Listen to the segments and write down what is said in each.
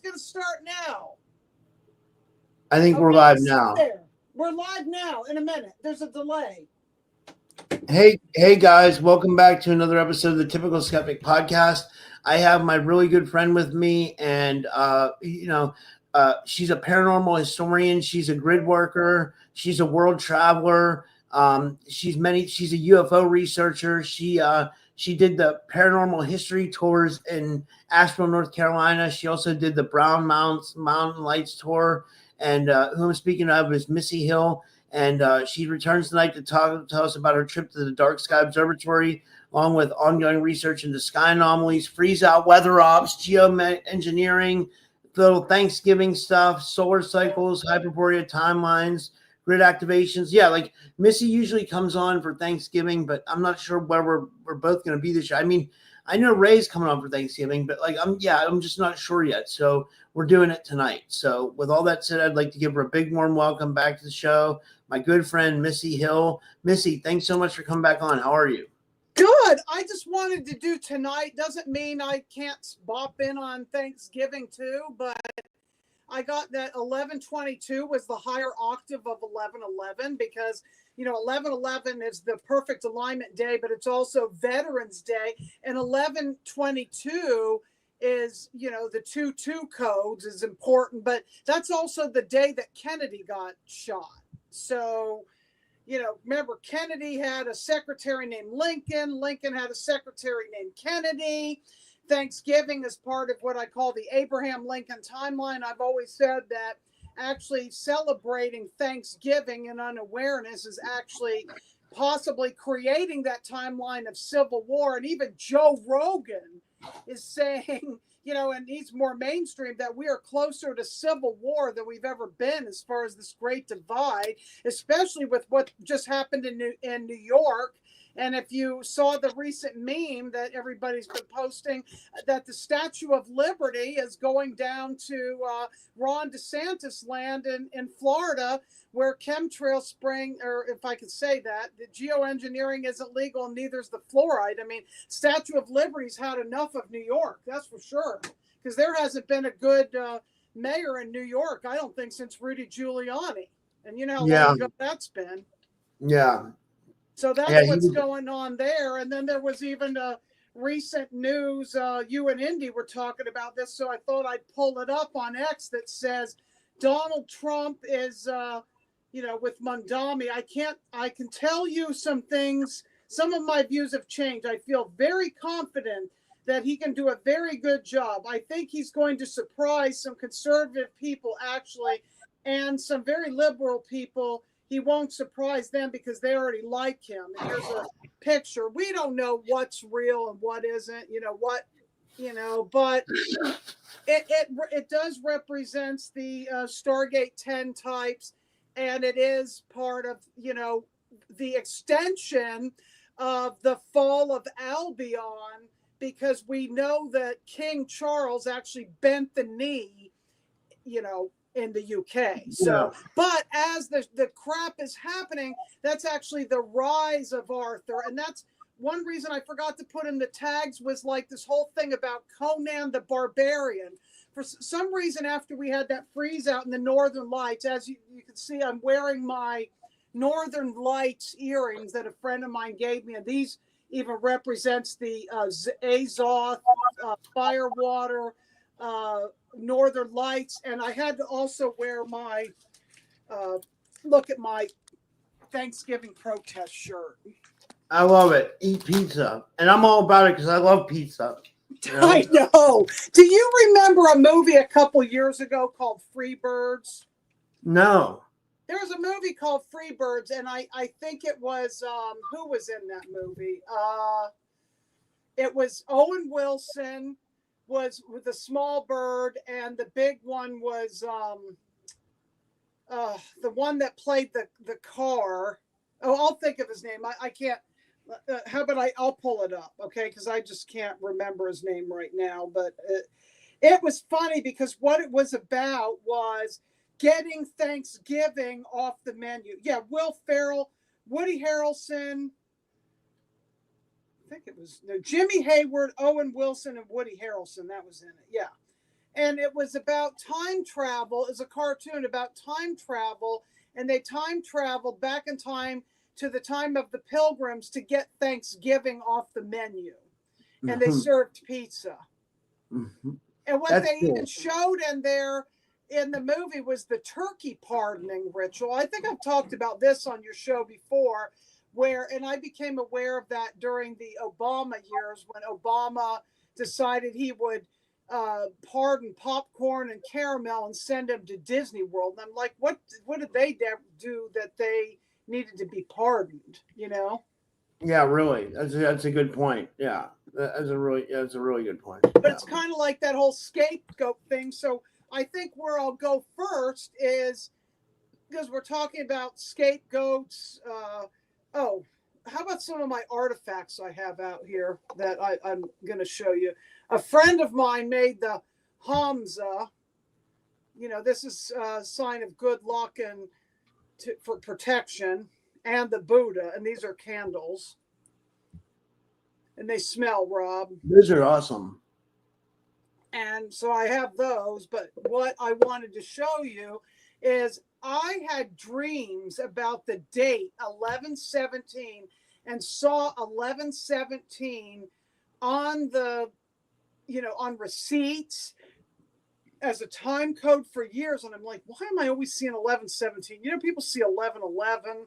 going to start now. I think we're live now. We're live now in a minute. There's a delay. Hey guys, welcome back to another episode of the Typical Skeptic podcast. I have my really good friend with me, and she's a paranormal historian. She's a grid worker. She's a world traveler. She's a UFO researcher. She did the paranormal history tours in Asheville, North Carolina. She also did the Brown Mountain Lights tour. And who I'm speaking of is Missy Hill. And she returns tonight to tell us about her trip to the Dark Sky Observatory, along with ongoing research into sky anomalies, freeze-out weather ops, geoengineering, little Thanksgiving stuff, solar cycles, Hyperborea timelines, grid activations. Yeah, like Missy usually comes on for Thanksgiving, but I'm not sure where we're both going to be this year. I mean, I know Ray's coming on for Thanksgiving, but I'm just not sure yet. So we're doing it tonight. So with all that said, I'd like to give her a big warm welcome back to the show. My good friend, Missy Hill. Missy, thanks so much for coming back on. How are you? Good. I just wanted to do tonight. Doesn't mean I can't bop in on Thanksgiving too, but I got that 11/22 was the higher octave of 11/11 because, 11/11 is the perfect alignment day, but it's also Veterans Day. And 11/22 is, the 2-2 codes is important, but that's also the day that Kennedy got shot. So, remember Kennedy had a secretary named Lincoln. Lincoln had a secretary named Kennedy. Thanksgiving is part of what I call the Abraham Lincoln timeline. I've always said that actually celebrating Thanksgiving in unawareness is actually possibly creating that timeline of civil war. And even Joe Rogan is saying, and he's more mainstream, that we are closer to civil war than we've ever been as far as this great divide, especially with what just happened in New York. And if you saw the recent meme that everybody's been posting, that the Statue of Liberty is going down to Ron DeSantis land in Florida, where chemtrail spraying, or if I could say that, the geoengineering isn't legal and neither is the fluoride. I mean, Statue of Liberty's had enough of New York, that's for sure. Because there hasn't been a good mayor in New York, I don't think, since Rudy Giuliani. And you know how long ago that's been. Yeah. So that's what's going on there. And then there was even recent news, you and Indy were talking about this, so I thought I'd pull it up on X that says Donald Trump is, with Mondami. I can tell you some things. Some of my views have changed. I feel very confident that he can do a very good job. I think he's going to surprise some conservative people, actually, and some very liberal people. He won't surprise them because they already like him. And here's a picture. We don't know what's real and what isn't, but it does represents the Stargate 10 types, and it is part of, the extension of the fall of Albion, because we know that King Charles actually bent the knee, in the UK. So, but as the crap is happening, that's actually the rise of Arthur. And that's one reason I forgot to put in the tags, was like this whole thing about Conan the Barbarian. For some reason, after we had that freeze out in the Northern Lights, as you can see, I'm wearing my Northern Lights earrings that a friend of mine gave me. And these even represents the Azoth, Firewater, Northern Lights. And I had to also wear my look at my Thanksgiving protest shirt. I love it. Eat pizza. And I'm all about it because I love pizza. I know. Do you remember a movie a couple years ago called Freebirds? No. There was a movie called Freebirds, and I think it was who was in that movie? It was Owen Wilson was with the small bird, and the big one was the one that played the car. Oh, I'll think of his name. I can't. How about I'll pull it up, okay? Because I just can't remember his name right now. But it was funny because what it was about was getting Thanksgiving off the menu. Yeah, Will Ferrell, Woody Harrelson. I think it was Jimmy Hayward, Owen Wilson, and Woody Harrelson. That was in it. Yeah. and it was about time travel. It's a cartoon about time travel, and they time traveled back in time to the time of the Pilgrims to get Thanksgiving off the menu, and they served pizza. And what That's they cool. even showed in there in the movie was the turkey pardoning ritual. I think I've talked about this on your show before, and I became aware of that during the Obama years when Obama decided he would pardon popcorn and caramel and send him to Disney World. And I'm like, what did they do that they needed to be pardoned, you know? Yeah, really. That's a good point. Yeah. That's a really good point. But it's kind of like that whole scapegoat thing. So I think where I'll go first is because we're talking about scapegoats. How about some of my artifacts I have out here that I'm going to show you? A friend of mine made the Hamza. You know, this is a sign of good luck and for protection, and the Buddha. And these are candles. And they smell, Rob. Those are awesome. And so I have those. But what I wanted to show you is I had dreams about the date 11/17 and saw 11/17 on on receipts as a time code for years. And I'm like, why am I always seeing 11/17? You know, people see 11/11.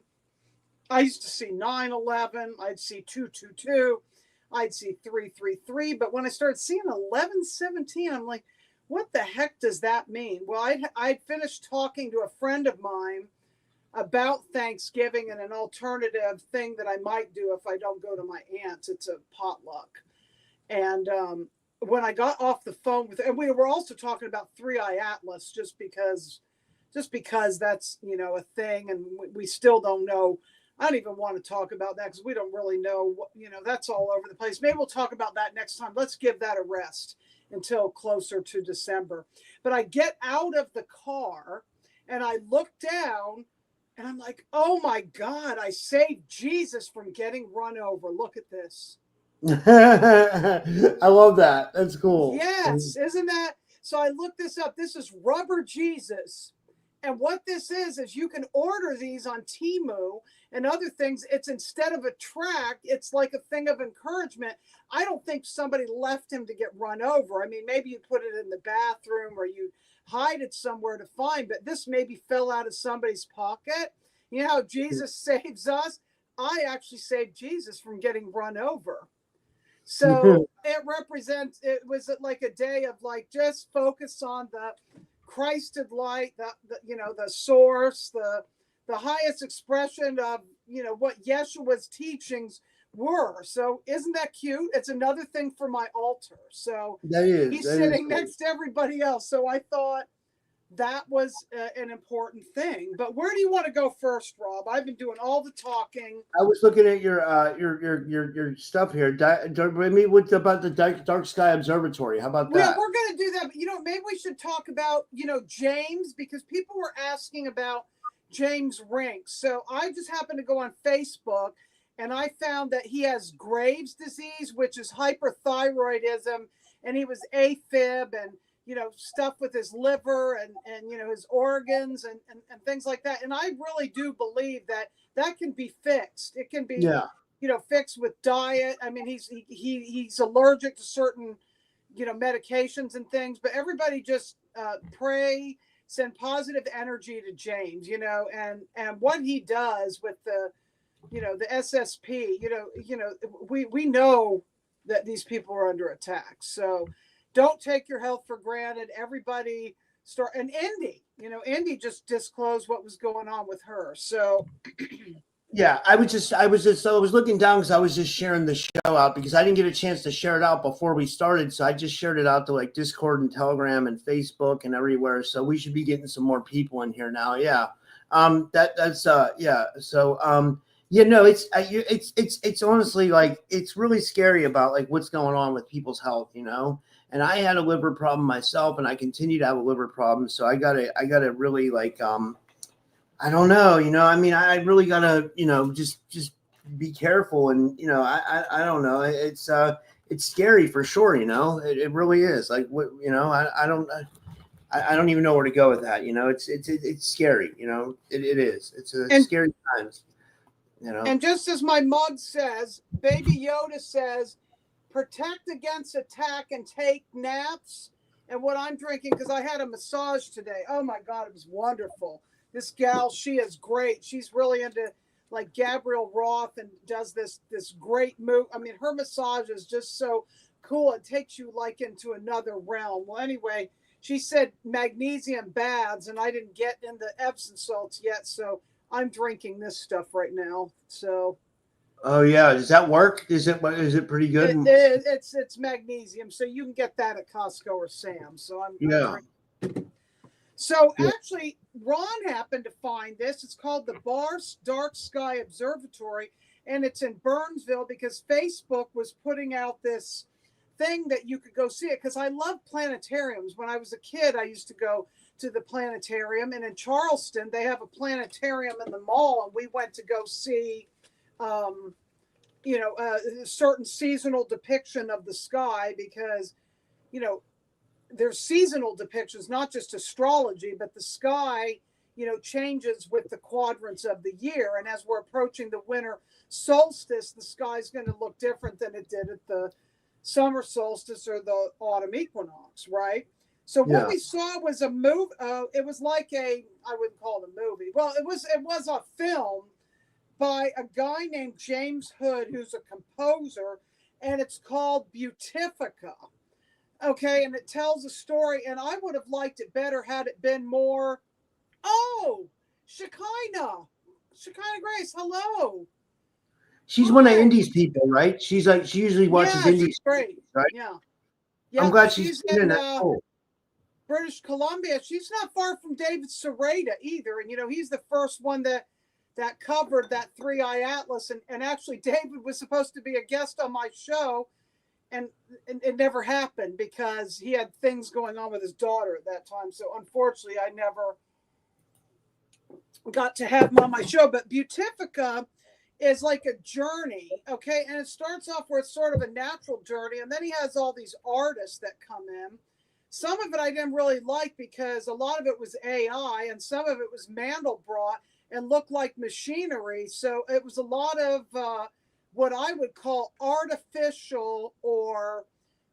I used to see 9/11. I'd see 2/22. I'd see 3/33. But when I started seeing 11/17, I'm like, what the heck does that mean? Well, I'd finished talking to a friend of mine about Thanksgiving and an alternative thing that I might do if I don't go to my aunt's. It's a potluck. And when I got off the phone with, and we were also talking about Three Eye Atlas, just because that's, a thing. And we still don't know. I don't even want to talk about that because we don't really know what, that's all over the place. Maybe we'll talk about that next time. Let's give that a rest until closer to December. But I get out of the car and I look down and I'm like, oh my God, I saved Jesus from getting run over. Look at this. I love that. That's cool. Yes, isn't that? So I looked this up. This is Rubber Jesus. And what this is you can order these on Temu and other things. It's instead of a track, it's like a thing of encouragement. I don't think somebody left him to get run over. I mean, maybe you put it in the bathroom or you hide it somewhere to find, but this maybe fell out of somebody's pocket. You know how Jesus saves us? I actually saved Jesus from getting run over. So it was like a day of like, just focus on the Christed light, the source, the highest expression of, what Yeshua's teachings were. So isn't that cute? It's another thing for my altar. So he's sitting next to everybody else. So I thought that was an important thing. But where do you want to go first, Rob? I've been doing all the talking. I was looking at your stuff here. Maybe what about the Dark Sky Observatory? How about that? Yeah, we're going to do that. But, maybe we should talk about, James, because people were asking about James Rinks. So I just happened to go on Facebook and I found that he has Graves' disease, which is hyperthyroidism, and he was AFib and stuff with his liver and his organs and things like that. And I really do believe that can be fixed. It can be, fixed with diet. I mean, he's allergic to certain, medications and things, but everybody just pray, send positive energy to James, and what he does with the SSP, we know that these people are under attack. So don't take your health for granted. Everybody and Indy just disclosed what was going on with her. So yeah, I was looking down because I was just sharing the show out because I didn't get a chance to share it out before we started. So I just shared it out to like Discord and Telegram and Facebook and everywhere. So we should be getting some more people in here now. Yeah. It's honestly like, it's really scary about like what's going on with people's health, and I had a liver problem myself and I continue to have a liver problem. So I gotta really like, I don't know, I mean, I really gotta, just be careful. And, I don't know. it's scary for sure. It really is. Like what I don't even know where to go with that. It's scary. It is. It's a scary times. And just as my mug says, Baby Yoda says, protect against attack and take naps. And what I'm drinking, because I had a massage today. Oh my God, it was wonderful. This gal, she is great. She's really into like Gabrielle Roth and does this great move. I mean, her massage is just so cool. It takes you like into another realm. Well, anyway, she said magnesium baths, and I didn't get into Epsom salts yet, so I'm drinking this stuff right now. So. Oh yeah, does that work? Is it pretty good? It's magnesium, so you can get that at Costco or Sam's. So I'm drinking. So actually, Ron happened to find this. It's called the Dark Sky Observatory, and it's in Burnsville because Facebook was putting out this thing that you could go see it. Because I love planetariums. When I was a kid, I used to go to the planetarium, and in Charleston, they have a planetarium in the mall, and we went to go see, a certain seasonal depiction of the sky because, there's seasonal depictions, not just astrology, but the sky, changes with the quadrants of the year. And as we're approaching the winter solstice, the sky's going to look different than it did at the summer solstice or the autumn equinox, right? So what we saw was a movie. It was like I wouldn't call it a movie. Well, it was a film by a guy named James Hood, who's a composer, and it's called Beautifica. Okay, and it tells a story, and I would have liked it better had it been more, Shekinah Grace, hello. She's one of Indy's people, right? She's like, she usually watches Indy's. Great, right? Yeah. I'm glad she's in that. British Columbia. She's not far from David Sereda either, and he's the first one that covered that 3-eye atlas, and actually David was supposed to be a guest on my show, and it never happened because he had things going on with his daughter at that time. So unfortunately, I never got to have him on my show. But Beautifica is like a journey, okay? And it starts off where it's sort of a natural journey, and then he has all these artists that come in. Some of it I didn't really like because a lot of it was AI, and some of it was Mandelbrot and looked like machinery. So it was a lot of what I would call artificial or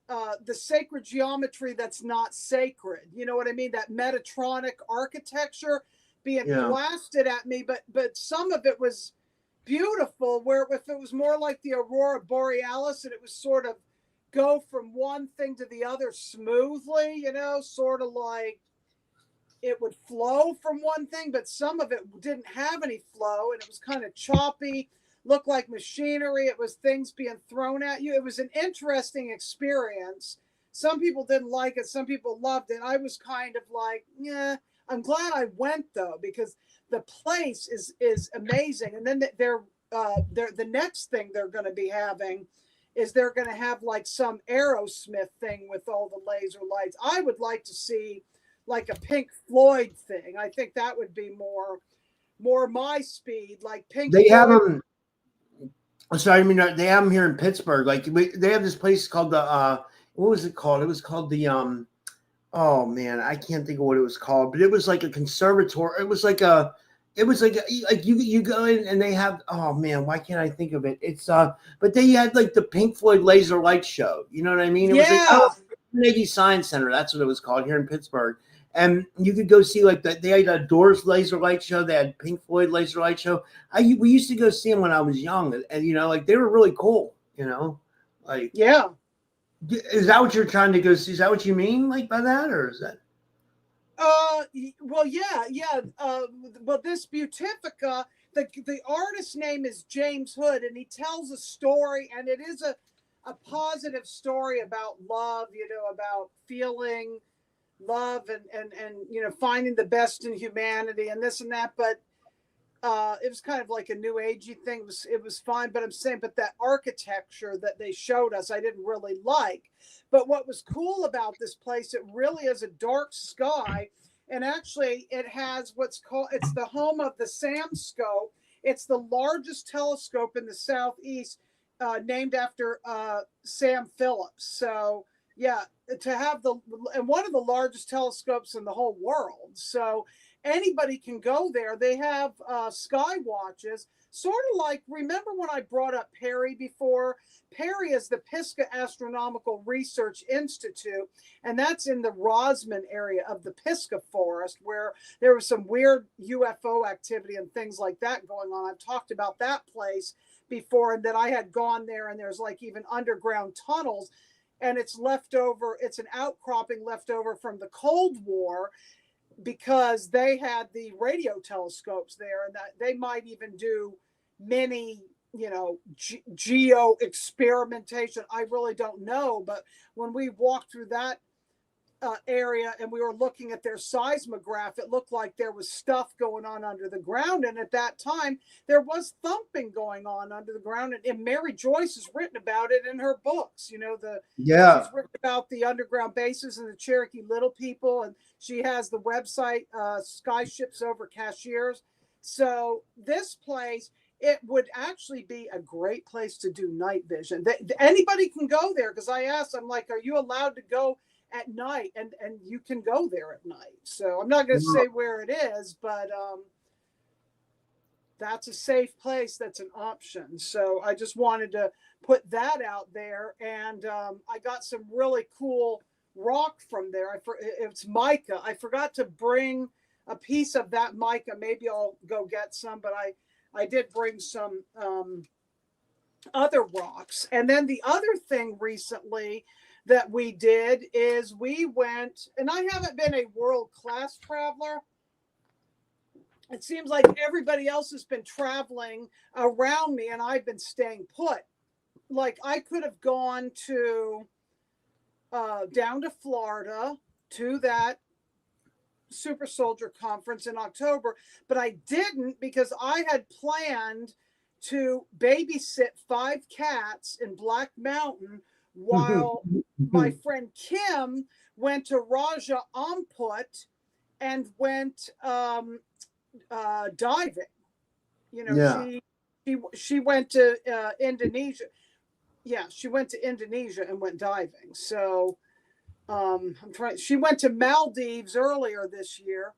the sacred geometry that's not sacred. You know what I mean? That Metatronic architecture being blasted at me, but some of it was beautiful, where if it was more like the Aurora Borealis and it was sort of go from one thing to the other smoothly, sort of like it would flow from one thing, but some of it didn't have any flow and it was kind of choppy, looked like machinery. It was things being thrown at you. It was an interesting experience. Some people didn't like it. Some people loved it. I was kind of like, yeah, I'm glad I went though, because the place is amazing. And then they're the next thing they're going to be having is they're going to have like some Aerosmith thing with all the laser lights. I would like to see like a Pink Floyd thing. I think that would be more my speed. Like Pink They Floyd. have them. Sorry, I mean they have them here in Pittsburgh. Like they have this place called the what was it called? It was called the oh man, I can't think of what it was called, but it was like a conservatory. It was like you go in and they have, oh man, why can't I think of it? It's but they had like the Pink Floyd laser light show. You know what I mean? It was like Carnegie Science Center. That's what it was called here in Pittsburgh. And you could go see like that. They had a Doors laser light show. They had Pink Floyd laser light show. We used to go see them when I was young, and like they were really cool. Like Is that what you're trying to go see? Is that what you mean, like by that, or is that? Well, yeah. Well, this Beautifica, the artist's name is James Hood, and he tells a story, and it is a positive story about love, about feeling love and finding the best in humanity and this and that. But it was kind of like a new agey thing. It was fine, but I'm saying, but that architecture that they showed us, I didn't really like. But what was cool about this place, it really is a dark sky. And actually it has it's the home of the SAM scope. It's the largest telescope in the Southeast. named after Sam Phillips. So yeah, to have and one of the largest telescopes in the whole world. So anybody can go there. They have sky watches, sort of like, remember when I brought up Perry before? Perry is the Pisgah Astronomical Research Institute, and that's in the Rosman area of the Pisgah Forest, where there was some weird UFO activity and things like that going on. I've talked about that place before, and that I had gone there, and there's like even underground tunnels, and it's an outcropping left over from the Cold War, because they had the radio telescopes there, and that they might even do many, geo experimentation. I really don't know, but when we walked through that area and we were looking at their seismograph, it looked like there was stuff going on under the ground. And at that time, there was thumping going on under the ground. And Mary Joyce has written about it in her books. She's written about the underground bases and the Cherokee Little People. And she has the website, Skyships Over Cashiers. So this place, it would actually be a great place to do night vision. Anybody can go there, because I asked, I'm like, are you allowed to go at night? And you can go there at night. So I'm not going to say where it is, but that's a safe place. That's an option. So I just wanted to put that out there. And I got some really cool rock from there. It's mica. I forgot to bring a piece of that mica. Maybe I'll go get some, but I did bring some other rocks. And then the other thing recently that we did is we went, and I haven't been a world-class traveler. It seems like everybody else has been traveling around me, and I've been staying put. Like, I could have gone down to Florida to that Super Soldier Conference in October, but I didn't, because I had planned to babysit 5 cats in Black Mountain while my friend Kim went to Raja Amput and went diving. She went to Indonesia. Yeah, she went to Indonesia and went diving. So she went to Maldives earlier this year.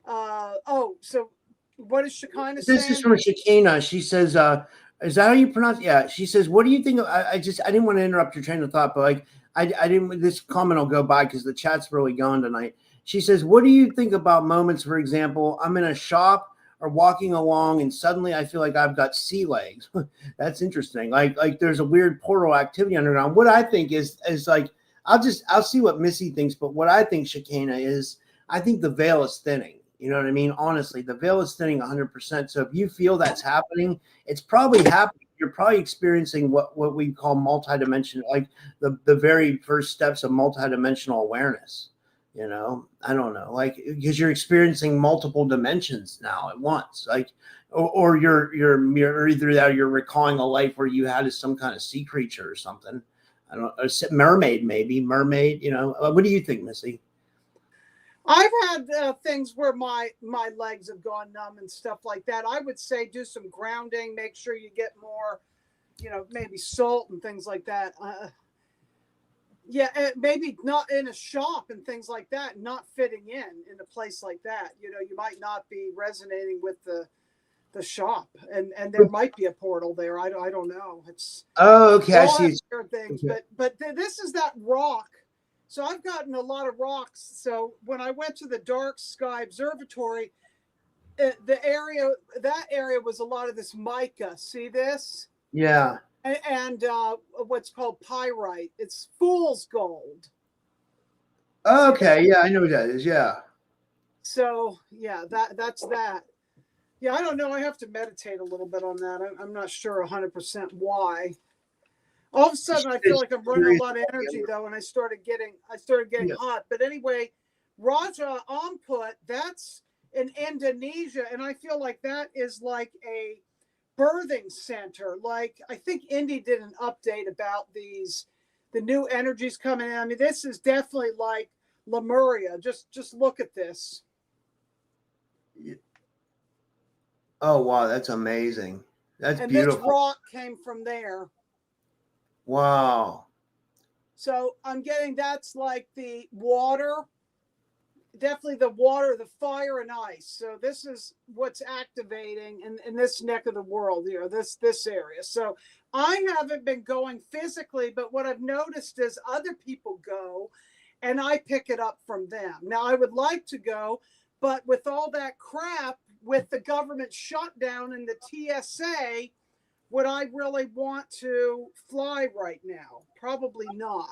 So what is Shekinah saying? This is from Shekinah. She says, is that how you pronounce it? Yeah. She says, what do you think of, I didn't want to interrupt your train of thought, but like, I didn't, this comment will go by because the chat's really gone tonight. She says, what do you think about moments, for example, I'm in a shop or walking along and suddenly I feel like I've got sea legs? That's interesting. Like there's a weird portal activity underground. What I think is like, I'll see what Missy thinks, but what I think, Shekinah, is I think the veil is thinning. You know what I mean? Honestly, the veil is thinning 100%. So if you feel that's happening, it's probably happening. You're probably experiencing what we call multidimensional, like the very first steps of multidimensional awareness. I don't know, like, because you're experiencing multiple dimensions now at once, like, or you're either that or you're recalling a life where you had some kind of sea creature or something. I don't know, a mermaid, maybe. What do you think, Missy? I've had things where my legs have gone numb and stuff like that. I would say do some grounding, make sure you get more, maybe salt and things like that. Maybe not in a shop and things like that, not fitting in a place like that. You might not be resonating with the shop, and there might be a portal there. I don't know. It's okay. I see things, okay. But this is that rock. So I've gotten a lot of rocks. So when I went to the Dark Sky Observatory, that area was a lot of this mica. See this? Yeah. And what's called pyrite. It's fool's gold. Okay. Yeah, I know what that is. Yeah. So yeah, that's that. Yeah, I don't know. I have to meditate a little bit on that. I'm not sure 100% why. All of a sudden, I feel like I'm running a lot of energy though, and I started getting hot. But anyway, Raja Amput, that's in Indonesia, and I feel like that is like a birthing center. Like, I think Indy did an update about the new energies coming in. I mean, this is definitely like Lemuria. Just look at this. Oh wow, that's amazing. That's beautiful. This rock came from there. Wow. So I'm getting that's like the water, definitely the water, the fire and ice. So this is what's activating in this neck of the world, this area. So I haven't been going physically, but what I've noticed is other people go and I pick it up from them. Now I would like to go, but with all that crap with the government shutdown and the TSA, would I really want to fly right now? Probably not.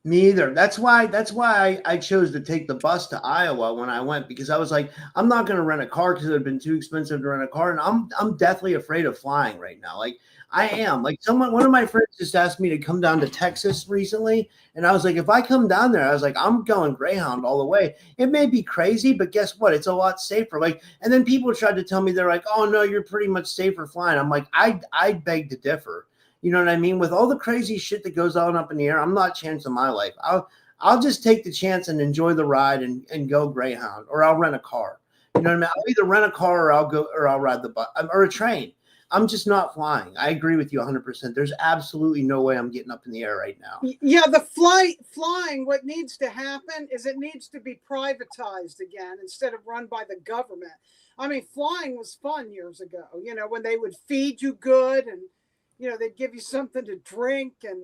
Me either. That's why I chose to take the bus to Iowa when I went, because I was like, I'm not going to rent a car because it would have been too expensive to rent a car, and I'm deathly afraid of flying right now. Like I am. Like one of my friends just asked me to come down to Texas recently, and I was like, if I come down there, I was like, I'm going Greyhound all the way. It may be crazy, but guess what? It's a lot safer. Like, and then people tried to tell me, they're like, oh no, you're pretty much safer flying. I'm like, I beg to differ. You know what I mean? With all the crazy shit that goes on up in the air, I'm not chancing my life. I'll just take the chance and enjoy the ride and go Greyhound, or I'll rent a car. You know what I mean? I'll either rent a car or I'll ride the bus or a train. I'm just not flying. I agree with you 100%. There's absolutely no way I'm getting up in the air right now. Yeah, the flying, what needs to happen is it needs to be privatized again instead of run by the government. I mean, flying was fun years ago, when they would feed you good and they'd give you something to drink, and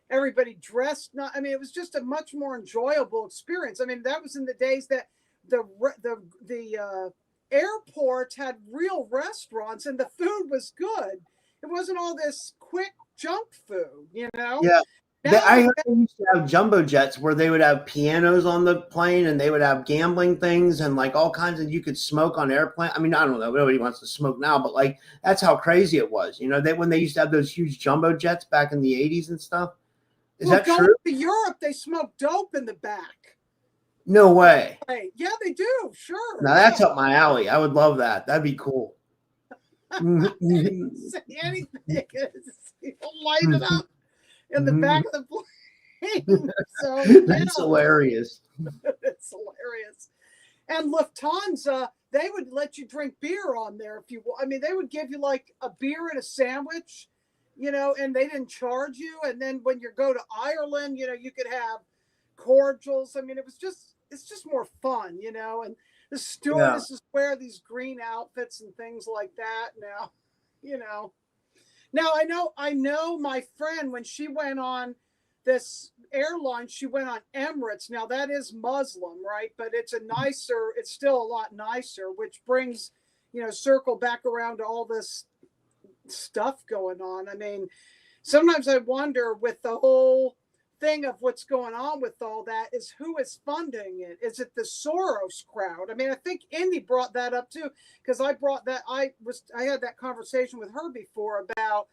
everybody dressed. I mean, it was just a much more enjoyable experience. I mean, that was in the days that the airport had real restaurants and the food was good. It wasn't all this quick junk food, Yeah. I heard they used to have jumbo jets where they would have pianos on the plane, and they would have gambling things and like all kinds of, you could smoke on airplane. I mean, I don't know, nobody wants to smoke now, but like that's how crazy it was. When they used to have those huge jumbo jets back in the 80s and stuff. Is that true? To Europe, they smoke dope in the back. No way. Yeah, they do. Sure. Now that's up my alley. I would love that. That'd be cool. Say anything. Light it up in the back of the plane. So that's hilarious. It's hilarious. And Lufthansa, they would let you drink beer on there if you want. I mean, they would give you like a beer and a sandwich, and they didn't charge you. And then when you go to Ireland, you could have cordials. I mean, it's just more fun, and the stewardesses wear these green outfits and things like that now, Now I know my friend, when she went on this airline, she went on Emirates. Now that is Muslim, right? But it's still a lot nicer, which brings, circle back around to all this stuff going on. I mean, sometimes I wonder, with the whole thing of what's going on with all that, is who is funding it? Is it the Soros crowd? I mean, I think Indy brought that up too, because I had that conversation with her before about,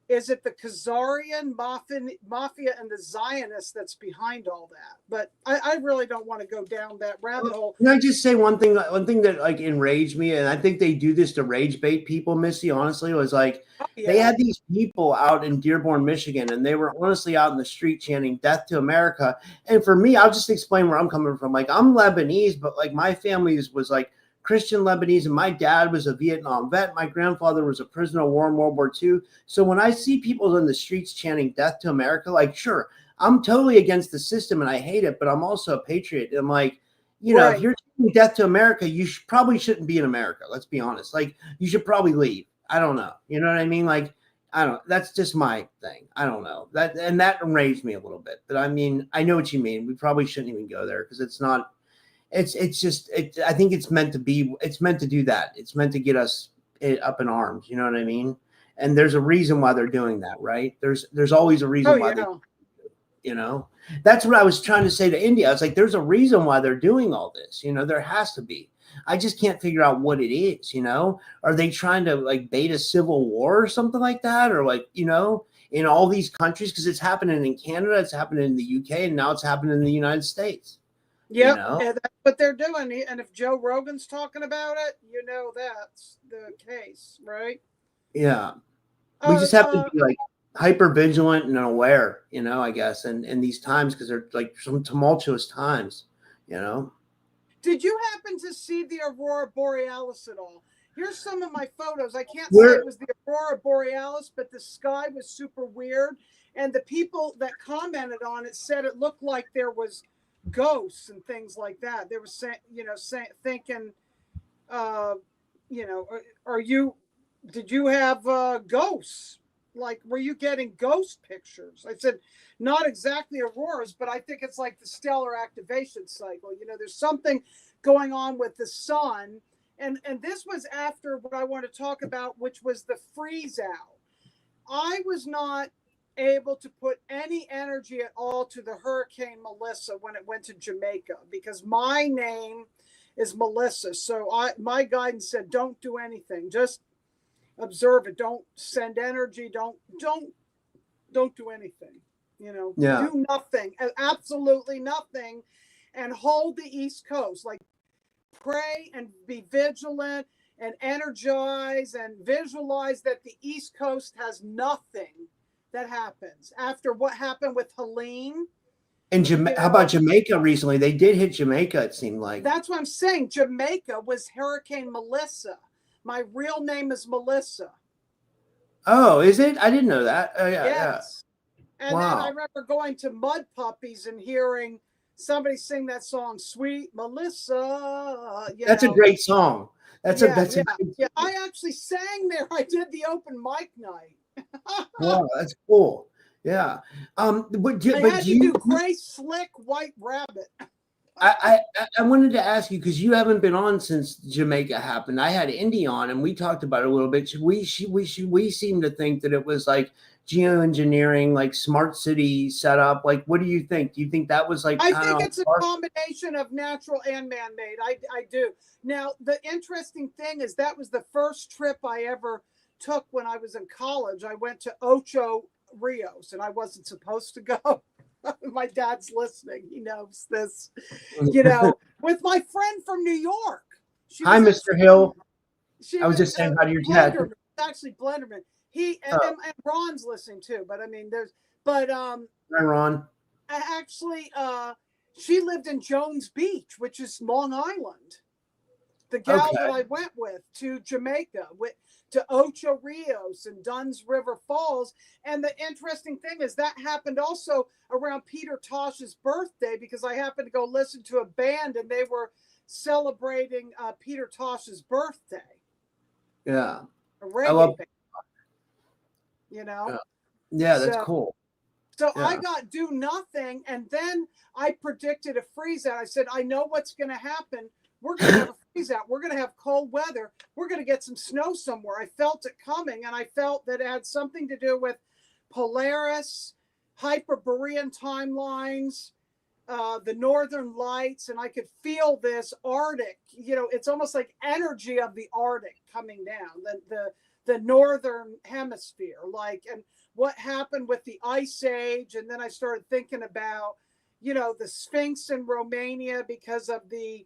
is it the Khazarian mafia and the Zionists that's behind all that? But I really don't want to go down that rabbit hole. Can I just say one thing that like enraged me, and I think they do this to rage bait people, Missy, honestly, was like, they had these people out in Dearborn, Michigan, and they were honestly out in the street chanting "Death to America." And for me, I'll just explain where I'm coming from. Like, I'm Lebanese, but like my family was like Christian Lebanese, and my dad was a Vietnam vet. My grandfather was a prisoner of war in World War II. So when I see people in the streets chanting "Death to America," like, sure, I'm totally against the system and I hate it, but I'm also a patriot. I'm like, if you're chanting "Death to America," you probably shouldn't be in America. Let's be honest. Like, you should probably leave. I don't know. You know what I mean? Like, I don't. That's just my thing. I don't know that enraged me a little bit. But I mean, I know what you mean. We probably shouldn't even go there because it's not. It's just I think it's meant to be. It's meant to do that. It's meant to get us up in arms. You know what I mean? And there's a reason why they're doing that, right? There's always a reason why they. That's what I was trying to say to India. I was like, there's a reason why they're doing all this. There has to be. I just can't figure out what it is. Are they trying to like bait a civil war or something like that, or like in all these countries? Because it's happening in Canada, it's happening in the UK, and now it's happening in the United States. Yeah, that's what they're doing. And if Joe Rogan's talking about it, that's the case, right? Yeah. We just have to be like hyper vigilant and aware, I guess, in these times, because they're like some tumultuous times, Did you happen to see the Aurora Borealis at all? Here's some of my photos. I can't say Where it was the Aurora Borealis, but the sky was super weird. And the people that commented on it said it looked like there was ghosts and things like that. They were saying, thinking, did you have ghosts? Like, were you getting ghost pictures? I said, not exactly auroras, but I think it's like the stellar activation cycle. There's something going on with the sun. And this was after what I want to talk about, which was the Freezeout. I was not able to put any energy at all to the Hurricane Melissa when it went to Jamaica, because my name is Melissa. So my guidance said, don't do anything. Just observe it. Don't send energy. Don't do anything. Do nothing. Absolutely nothing. And hold the East Coast. Like, pray and be vigilant and energize and visualize that the East Coast has nothing that happens after what happened with Helene. And how about Jamaica recently? They did hit Jamaica, it seemed like. That's what I'm saying. Jamaica was Hurricane Melissa. My real name is Melissa. Oh, is it? I didn't know that. Oh, yeah, yes. Yeah. And then I remember going to Mud Puppies and hearing somebody sing that song, Sweet Melissa. That's a great song. That's a great song. I actually sang there. I did the open mic night. Wow, that's cool. Yeah. But had to do Gray Slick White Rabbit. I wanted to ask you, because you haven't been on since Jamaica happened. I had Indy on and we talked about it a little bit. We seem to think that it was like geoengineering, like smart city setup. Like, what do you think? Do you think that was like? I think it's a combination of natural and man-made. I do. Now, the interesting thing is that was the first trip I ever took when I was in college. I went to Ocho Rios and I wasn't supposed to go. My dad's listening. He knows this, with my friend from New York. Hi, Mr. Hill. I was just saying hi to your dad. Actually, Blenderman. And Ron's listening too. But I mean, hi, Ron. Actually, she lived in Jones Beach, which is Long Island. The gal that I went with to Jamaica, to Ocho Rios and Dunn's River Falls. And the interesting thing is that happened also around Peter Tosh's birthday, because I happened to go listen to a band and they were celebrating Peter Tosh's birthday. Yeah. A reggae band. Yeah, that's cool. So I got do nothing. And then I predicted a freeze out. I said, I know what's going to happen. We're going to have a freeze out. We're going to have cold weather. We're going to get some snow somewhere. I felt it coming, and I felt that it had something to do with Polaris, Hyperborean timelines, the Northern Lights, and I could feel this Arctic. It's almost like energy of the Arctic coming down, the Northern Hemisphere. And what happened with the Ice Age, and then I started thinking about, the Sphinx in Romania because of the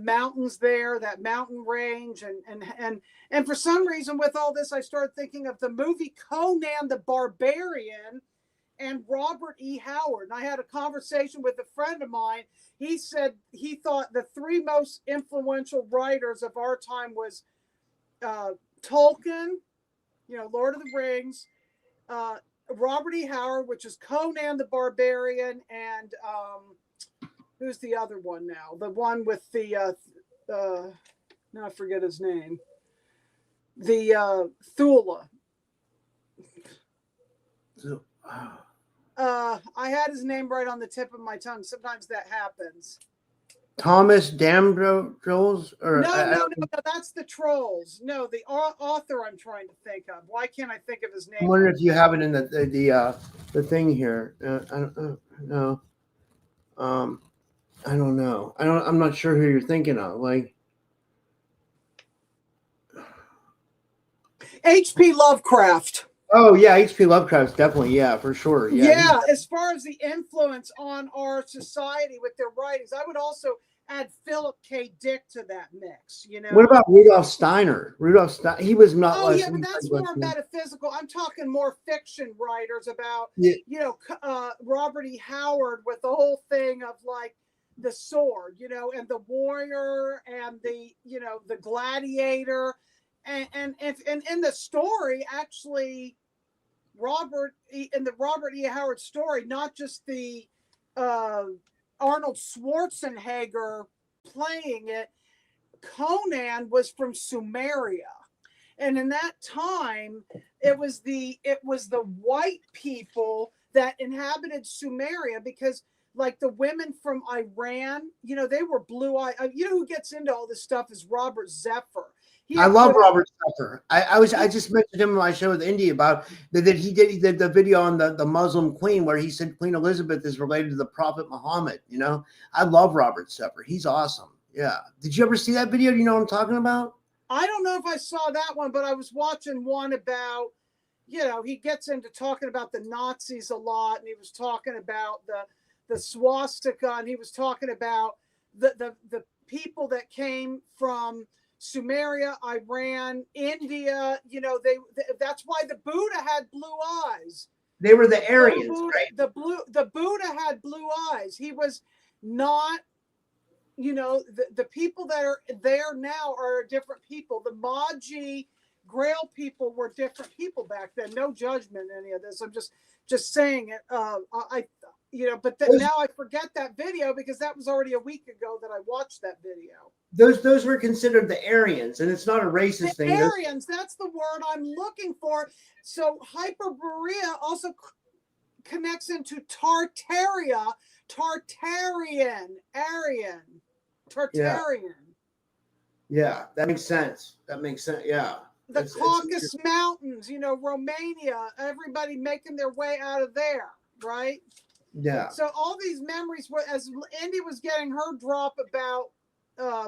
mountains there, that mountain range, and for some reason with all this, I started thinking of the movie Conan the Barbarian and Robert E. Howard. And I had a conversation with a friend of mine. He said he thought the three most influential writers of our time was Tolkien, Lord of the Rings, Robert E. Howard, which is Conan the Barbarian, and who's the other one now? The one with the now I forget his name. The Thula. I had his name right on the tip of my tongue. Sometimes that happens. Thomas Dambo Trolls? No, that's the Trolls. No, the author I'm trying to think of. Why can't I think of his name? I wonder if you have it in the thing here. I don't know. I don't know. I'm not sure who you're thinking of. Like H.P. Lovecraft. Oh yeah, H.P. Lovecraft's definitely, yeah, for sure. Yeah, as far as the influence on our society with their writings, I would also add Philip K. Dick to that mix. What about Rudolf Steiner? He was not. Oh yeah, but that's more metaphysical. I'm talking more fiction writers about, Robert E. Howard with the whole thing of like the sword, you know, and the warrior and the, you know, the gladiator. And in the story, actually, in the Robert E. Howard story, not just the Arnold Schwarzenegger playing it, Conan was from Sumeria. And in that time, it was the white people that inhabited Sumeria, because like the women from Iran, you know, they were blue-eyed. You know who gets into all this stuff is Robert Zephyr. I love Robert Zephyr. I just mentioned him in my show with Indy about that he did the video on the Muslim queen where he said Queen Elizabeth is related to the Prophet Muhammad. You know, I love Robert Zephyr. He's awesome. Yeah. Did you ever see that video? Do you know what I'm talking about? I don't know if I saw that one, but I was watching one about, you know, he gets into talking about the Nazis a lot, and he was talking about the swastika, and he was talking about the people that came from Sumeria, Iran, India. You know, that's why the Buddha had blue eyes. They were the Aryans, right? The Buddha had blue eyes. He was not, you know, the people that are there now are different people. The Magi Grail people were different people back then. No judgment in any of this. I'm just saying it. You know, but now I forget that video because that was already a week ago that I watched that video. Those were considered the Aryans, and it's not a racist thing. Aryans, that's the word I'm looking for. So Hyperborea also connects into Tartaria, Tartarian, Aryan, Tartarian. Yeah, that makes sense. Yeah. The Caucasus Mountains, you know, Romania, everybody making their way out of there, right? Yeah. So all these memories, as Indy was getting her drop about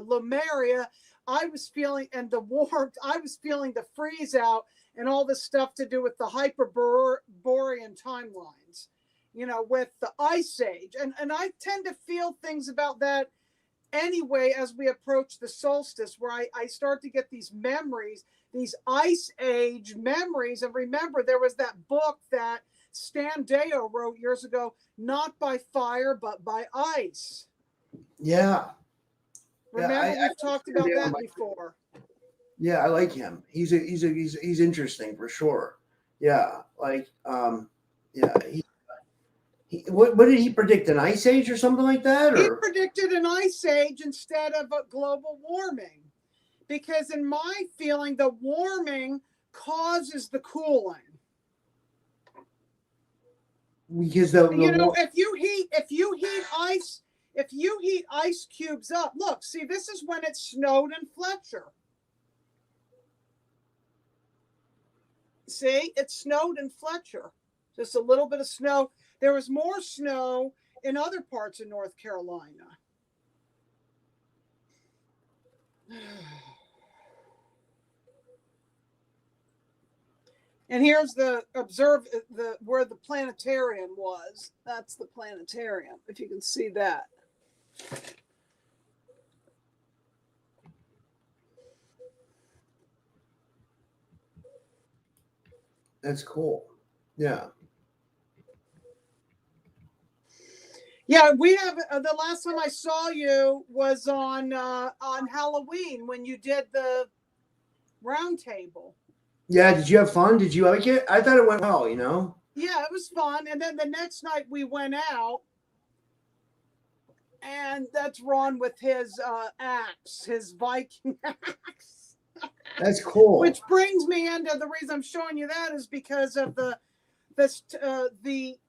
Lemuria, I was feeling, and the warmth, I was feeling the freeze out and all this stuff to do with the Hyperborean timelines, you know, with the Ice Age. And I tend to feel things about that anyway as we approach the solstice, where I start to get these memories, these Ice Age memories. And remember, there was that book that Stan Deyo wrote years ago, Not by Fire, but by Ice. Yeah. Remember, we've talked about that before. Yeah, I like him. He's interesting for sure. Yeah, like yeah. What did he predict? An ice age or something like that? Or? He predicted an ice age instead of a global warming, because in my feeling, the warming causes the cooling. Because you know, if you heat ice cubes up, look, see, this is when it snowed in Fletcher. See, it snowed in Fletcher. Just a little bit of snow. There was more snow in other parts of North Carolina. And here's where the planetarium was. That's the planetarium, if you can see that. That's cool. Yeah. Yeah, we have the last time I saw you was on Halloween when you did the round table. Yeah, did you have fun? Did you like it? I thought it went well, you know? Yeah, it was fun. And then the next night we went out, and that's Ron with his axe, his Viking axe. That's cool. Which brings me into the reason I'm showing you that is because of the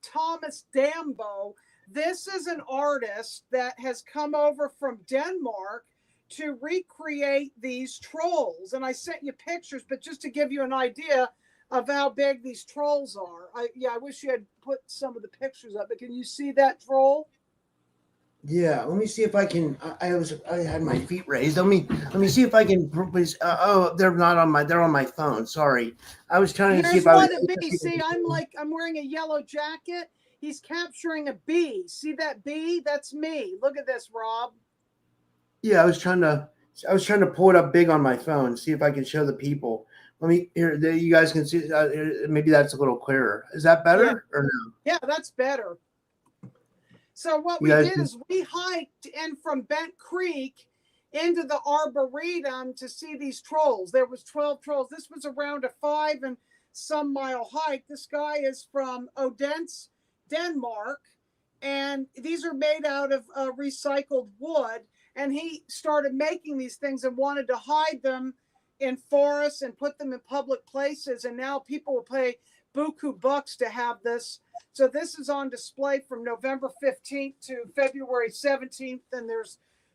Thomas Dambo. This is an artist that has come over from Denmark to recreate these trolls. And I sent you pictures, but just to give you an idea of how big these trolls are. I wish you had put some of the pictures up, but can you see that troll? Yeah, let me see if I can. I had my feet raised. Let me see if I can. Oh, they're not on my. They're on my phone. Sorry, I was trying to see if I was. See, I'm wearing a yellow jacket. He's capturing a bee. See that bee? That's me. Look at this, Rob. Yeah, I was trying to pull it up big on my phone. See if I can show the people. Let me here. You guys can see. Maybe that's a little clearer. Is that better or no? Yeah, that's better. So what You we guys did is we hiked in from Bent Creek into the Arboretum to see these trolls. There was 12 trolls. This was around a 5 and some mile hike. This guy is from Odense, Denmark, and these are made out of recycled wood. And he started making these things and wanted to hide them in forests and put them in public places. And now people will pay buku bucks to have this. So this is on display from November 15th to February 17th, and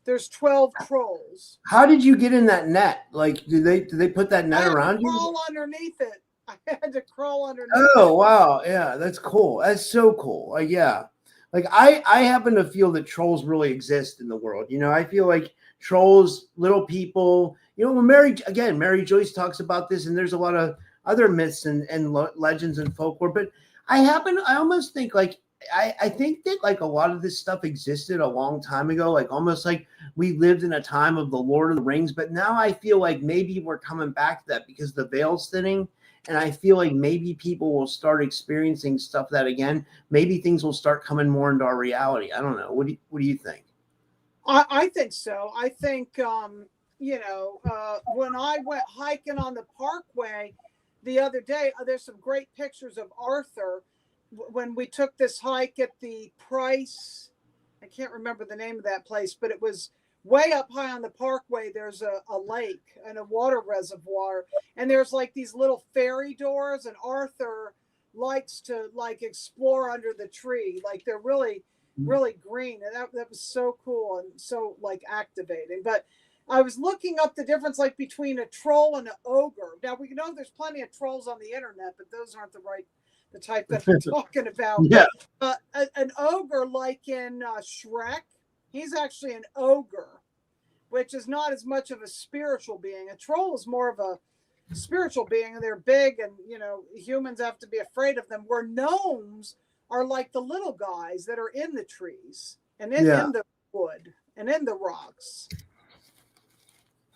there's 12 trolls. How did you get in that net? Like, do they put that net around you? Crawl underneath it. I had to crawl underneath. Oh, wow. Yeah, that's cool. That's so cool. Like, yeah. Like I happen to feel that trolls really exist in the world. You know, I feel like trolls, little people, you know, when Mary Joyce talks about this, and there's a lot of other myths and legends and folklore, but I almost think like, I think that like a lot of this stuff existed a long time ago, like almost like we lived in a time of the Lord of the Rings, but now I feel like maybe we're coming back to that because the veil's thinning. And I feel like maybe people will start experiencing stuff that again, maybe things will start coming more into our reality. I don't know. What do you think? I think so. I think, you know, when I went hiking on the Parkway the other day, there's some great pictures of Arthur when we took this hike at the Price. I can't remember the name of that place, but it was way up high on the Parkway. There's a lake and a water reservoir, and there's like these little ferry doors, and Arthur likes to like explore under the tree. Like they're really green, and that was so cool and so like activating. But I was looking up the difference like between a troll and an ogre. Now we know there's plenty of trolls on the internet, but those aren't the type that I'm talking about. Yeah. An ogre like in Shrek, he's actually an ogre, which is not as much of a spiritual being. A troll is more of a spiritual being, and they're big, and you know humans have to be afraid of them. Where gnomes are like the little guys that are in the trees and in the wood and in the rocks.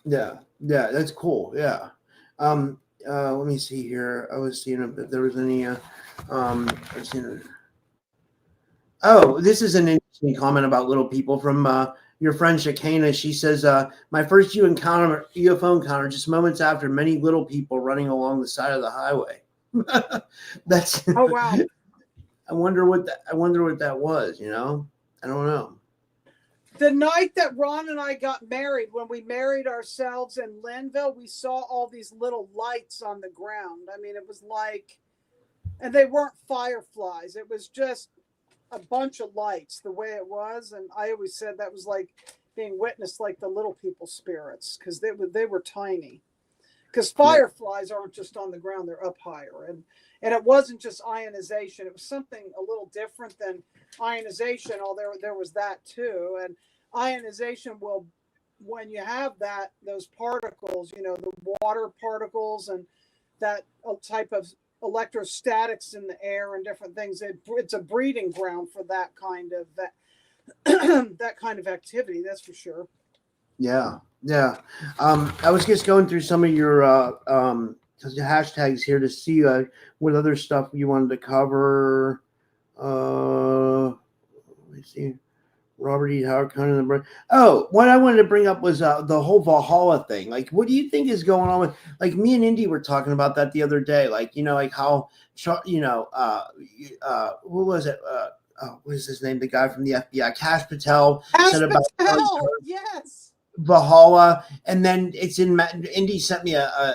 Yeah, that's cool. Yeah. Let me see here. I was seeing if there was any. Oh, this is an interesting comment about little people from your friend Shakana. She says, "My first UFO encounter, just moments after many little people running along the side of the highway." That's. Oh wow. I wonder what that was. You know, I don't know. The night that Ron and I got married, when we married ourselves in Linville, we saw all these little lights on the ground. I mean, it was like, and they weren't fireflies. It was just a bunch of lights the way it was. And I always said that was like being witnessed like the little people spirits, because they were tiny. Because fireflies aren't just on the ground, they're up higher. And it wasn't just ionization. It was something a little different than ionization, although there was that too. And ionization will, when you have those particles, you know, the water particles and that type of electrostatics in the air and different things, it's a breeding ground for that kind of that kind of activity. That's for sure. Yeah. I was just going through some of your hashtags here to see what other stuff you wanted to cover. Let me see. Robert E. Howard, Conan the. Oh, what I wanted to bring up was the whole Valhalla thing. Like, what do you think is going on with? Like, me and Indy were talking about that the other day. Like, you know, like how, you know, who was it? What is his name? The guy from the FBI, Kash Patel, said about yes. Valhalla, and then it's in. Indy sent me a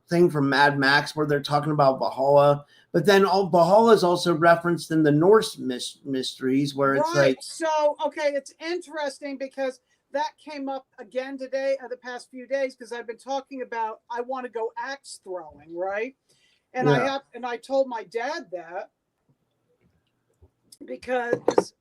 thing from Mad Max where they're talking about Valhalla, but then Valhalla is also referenced in the Norse mysteries, where it's like. So okay, it's interesting because that came up again today, the past few days, because I've been talking about I want to go axe throwing, right? And I told my dad that because.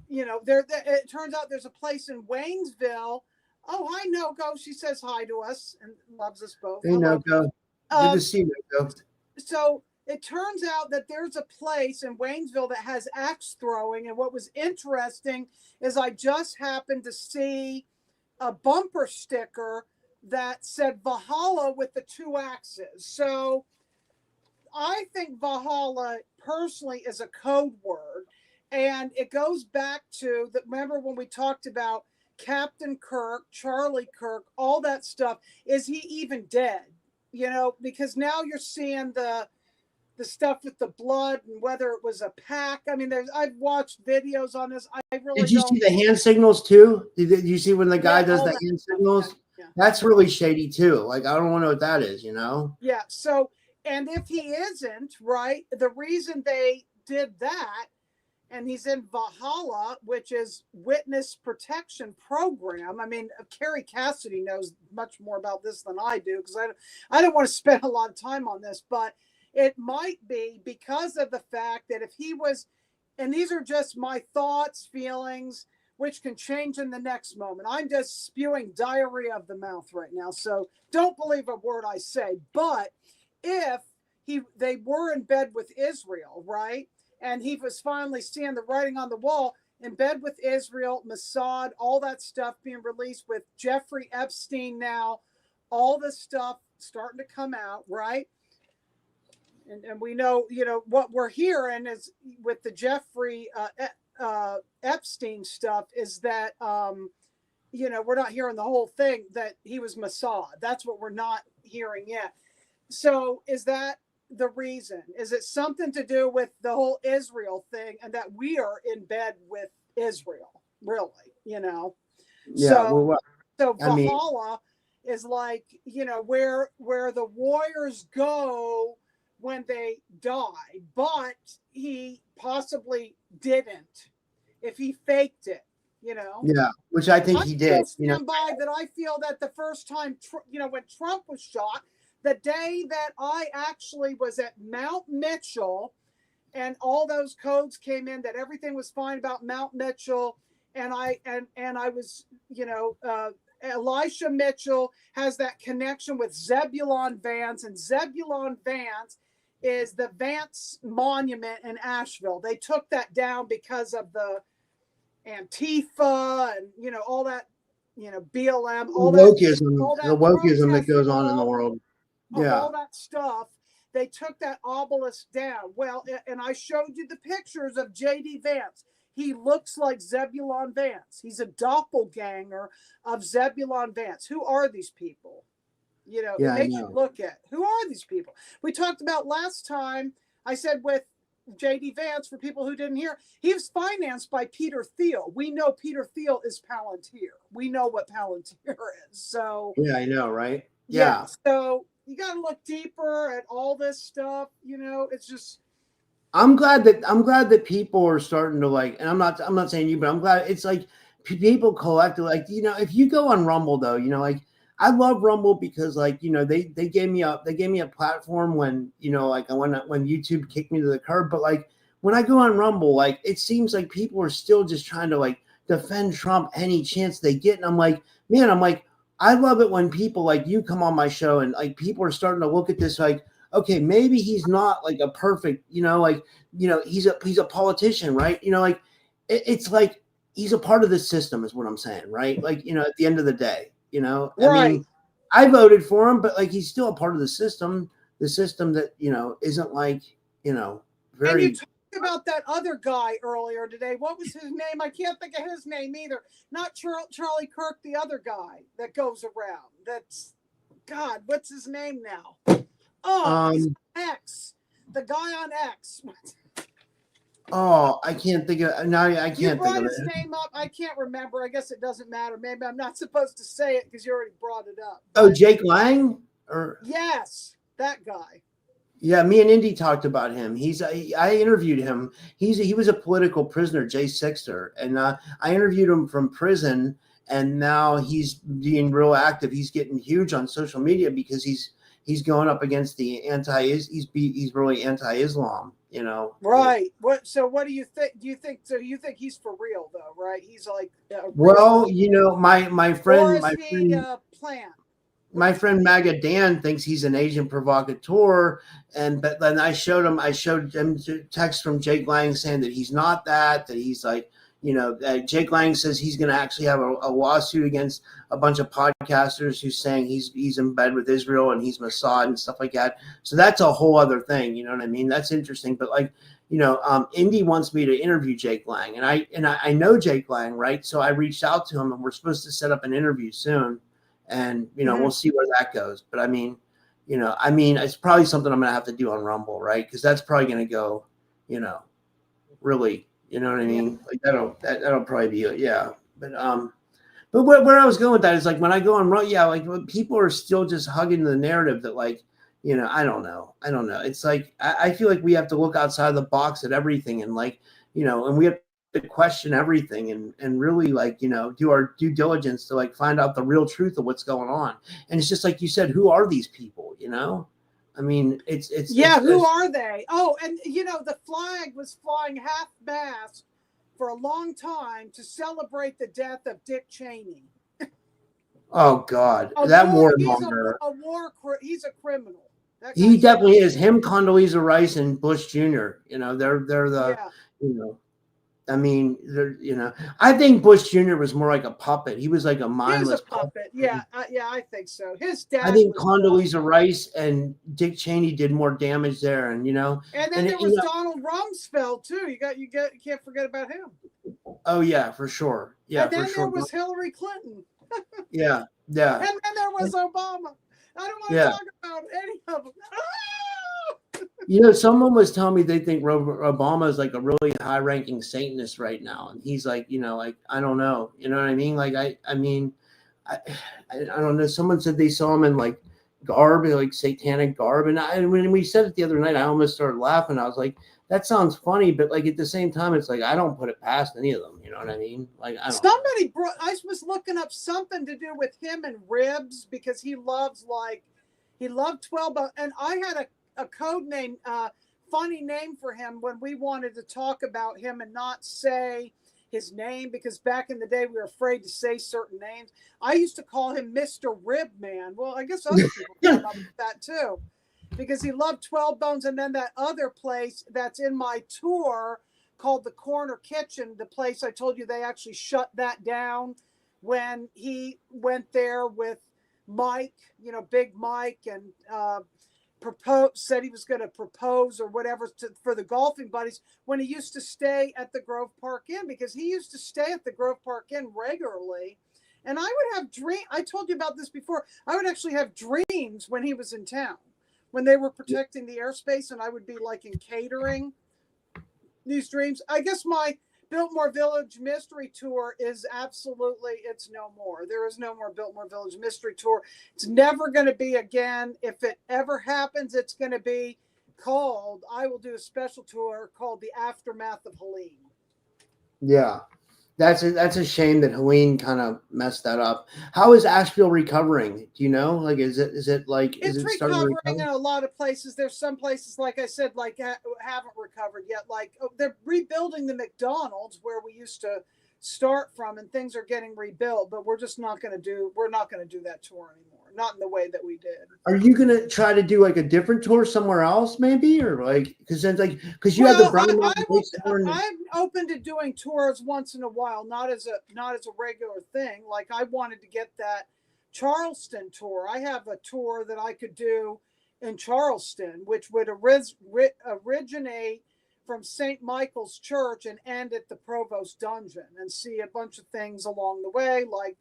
You know, it turns out there's a place in Waynesville. Oh, hi, Noko. She says hi to us and loves us both. Hey, Noko. Good to see you, Noko. So it turns out that there's a place in Waynesville that has axe throwing. And what was interesting is I just happened to see a bumper sticker that said Valhalla with the 2 axes. So I think Valhalla personally is a code word. And it goes back to that. Remember when we talked about Captain Kirk, Charlie Kirk, all that stuff? Is he even dead? You know, because now you're seeing the stuff with the blood and whether it was a pack. I mean, I've watched videos on this. I really Did you see the hand signals too? Did you see when the guy does the hand signals? Yeah. That's really shady too. Like, I don't want to know what that is, you know? Yeah. So, and if he isn't, right, the reason they did that, and he's in Valhalla, which is Witness Protection Program. I mean, Carrie Cassidy knows much more about this than I do, because I don't want to spend a lot of time on this, but it might be because of the fact that if he was, and these are just my thoughts, feelings, which can change in the next moment. I'm just spewing diarrhea of the mouth right now, so don't believe a word I say. But if they were in bed with Israel, right? And he was finally seeing the writing on the wall, in bed with Israel, Mossad, all that stuff being released with Jeffrey Epstein now, all this stuff starting to come out, right? And we know, you know, what we're hearing is with the Jeffrey Epstein stuff is that, you know, we're not hearing the whole thing, that he was Mossad. That's what we're not hearing yet. So is that the reason? Is it something to do with the whole Israel thing, and that we are in bed with Israel, really, you know? Yeah. So Valhalla is like, you know, where the warriors go when they die, but he possibly didn't if he faked it, you know? Yeah, which I think he did. You know, by that I feel that the first time, you know, when Trump was shot, the day that I actually was at Mount Mitchell and all those codes came in, that everything was fine about Mount Mitchell, and I was, you know, Elisha Mitchell has that connection with Zebulon Vance, and Zebulon Vance is the Vance Monument in Asheville. They took that down because of the Antifa and, you know, all that, you know, BLM, all the wokeism that goes on in the world. Yeah. All that stuff. They took that obelisk down. Well, and I showed you the pictures of J.D. Vance. He looks like Zebulon Vance. He's a doppelganger of Zebulon Vance. Who are these people? You know, it makes you look at, who are these people? We talked about last time, I said with J.D. Vance, for people who didn't hear, he was financed by Peter Thiel. We know Peter Thiel is Palantir. We know what Palantir is. So yeah, I know, right? Yeah. So you got to look deeper at all this stuff. You know, it's just. I'm glad that people are starting to, like, and I'm not saying you, but I'm glad it's like people collectively, like, you know, if you go on Rumble though, you know, like, I love Rumble because, like, you know, they gave me a platform when, you know, like when YouTube kicked me to the curb. But like when I go on Rumble, like, it seems like people are still just trying to, like, defend Trump any chance they get. And I'm like, man, I love it when people like you come on my show and, like, people are starting to look at this like, okay, maybe he's not like a perfect, you know, like, you know, he's a politician, right? You know, like it's like he's a part of the system is what I'm saying, right? Like, you know, at the end of the day. You know, I mean, I voted for him, but like he's still a part of the system that, you know, isn't like, you know, very. And you talked about that other guy earlier today. What was his name? I can't think of his name either. Not Charlie Kirk, the other guy that goes around. That's, God, what's his name now? Oh, he's X. The guy on X. Oh, I can't think of now. I can't think of it. You brought his name up. I can't remember. I guess it doesn't matter. Maybe I'm not supposed to say it because you already brought it up. But, Jake Lang? Yes, that guy. Yeah, me and Indy talked about him. I interviewed him. He was a political prisoner, Jay Sixter, and I interviewed him from prison. And now he's being real active. He's getting huge on social media because he's going up against the he's really anti-Islam. You know, right? Yeah. What do you think? Do you think he's for real though? Right? He's like, well, you know, my friend, plan. My friend Maga Dan thinks he's an Asian provocateur, but then I showed him text from Jake Lang saying that he's not that he's like, you know, Jake Lang says he's going to actually have a lawsuit against a bunch of podcasters who's saying he's in bed with Israel and he's Mossad and stuff like that. So that's a whole other thing. You know what I mean? That's interesting. But like, Indy wants me to interview Jake Lang, and I know Jake Lang, right? So I reached out to him, and we're supposed to set up an interview soon, and we'll see where that goes. But I mean, it's probably something I'm gonna have to do on Rumble, right? Because that's probably gonna go, really, you know what I mean? Like that'll probably be it, yeah. But where I was going with that is like when I go on Rumble, yeah, like when people are still just hugging the narrative that like. I don't know. It's like I feel like we have to look outside the box at everything and like, and we have to question everything and really like, do our due diligence to like find out the real truth of what's going on. And it's just like you said, who are these people? I mean, who are they? Oh, and the flag was flying half mast for a long time to celebrate the death of Dick Cheney. Oh God, that warmonger. He's a criminal. He definitely is. Him, Condoleezza Rice, and Bush Jr. They're the I mean, I think Bush Jr. was more like a puppet. He was like a mindless. He was a puppet. Yeah, I think so. His dad. I think Condoleezza Rice and Dick Cheney did more damage there, and And then there was Donald Rumsfeld too. You can't forget about him. Oh yeah, for sure. Yeah, and then for sure. there was Hillary Clinton. Yeah. And then there was Obama. I don't want to talk about any of them. Someone was telling me they think Obama is like a really high-ranking Satanist right now, and he's like, like I don't know, you know what I mean? Like I don't know. Someone said they saw him in like garb, like satanic garb, and when we said it the other night, I almost started laughing. I was like, that sounds funny, but like at the same time, it's like I don't put it past any of them. You know what I mean? Like I was looking up something to do with him and ribs because he loved 12, and I had a code name, funny name for him when we wanted to talk about him and not say his name because back in the day we were afraid to say certain names. I used to call him Mr. Rib Man. Well, I guess other people came up with that too. Because he loved 12 Bones, and then that other place that's in my tour called the Corner Kitchen, the place I told you they actually shut that down when he went there with Mike, Big Mike, and said he was going to propose or whatever for the golfing buddies when he used to stay at the Grove Park Inn, because he used to stay at the Grove Park Inn regularly. And I would have I told you about this before. I would actually have dreams when he was in town, when they were protecting the airspace, and I would be like in catering these dreams. I guess my Biltmore Village Mystery Tour is it's no more. There is no more Biltmore Village Mystery Tour. It's never going to be again. If it ever happens, it's going to be I will do a special tour called The Aftermath of Helene. Yeah. That's a shame that Helene kind of messed that up. How is Asheville recovering? Do you know? Like, is it like it's recovering in a lot of places? There's some places, like I said, like haven't recovered yet. Like they're rebuilding the McDonald's where we used to start from, and things are getting rebuilt. But we're not going to do that tour anymore. Not in the way that we did. Are you going to try to do like a different tour somewhere else, maybe, or like because have the Brown? I'm open to doing tours once in a while, not as a regular thing. Like I wanted to get that Charleston tour. I have a tour that I could do in Charleston, which would originate from St. Michael's Church and end at the Provost Dungeon, and see a bunch of things along the way, like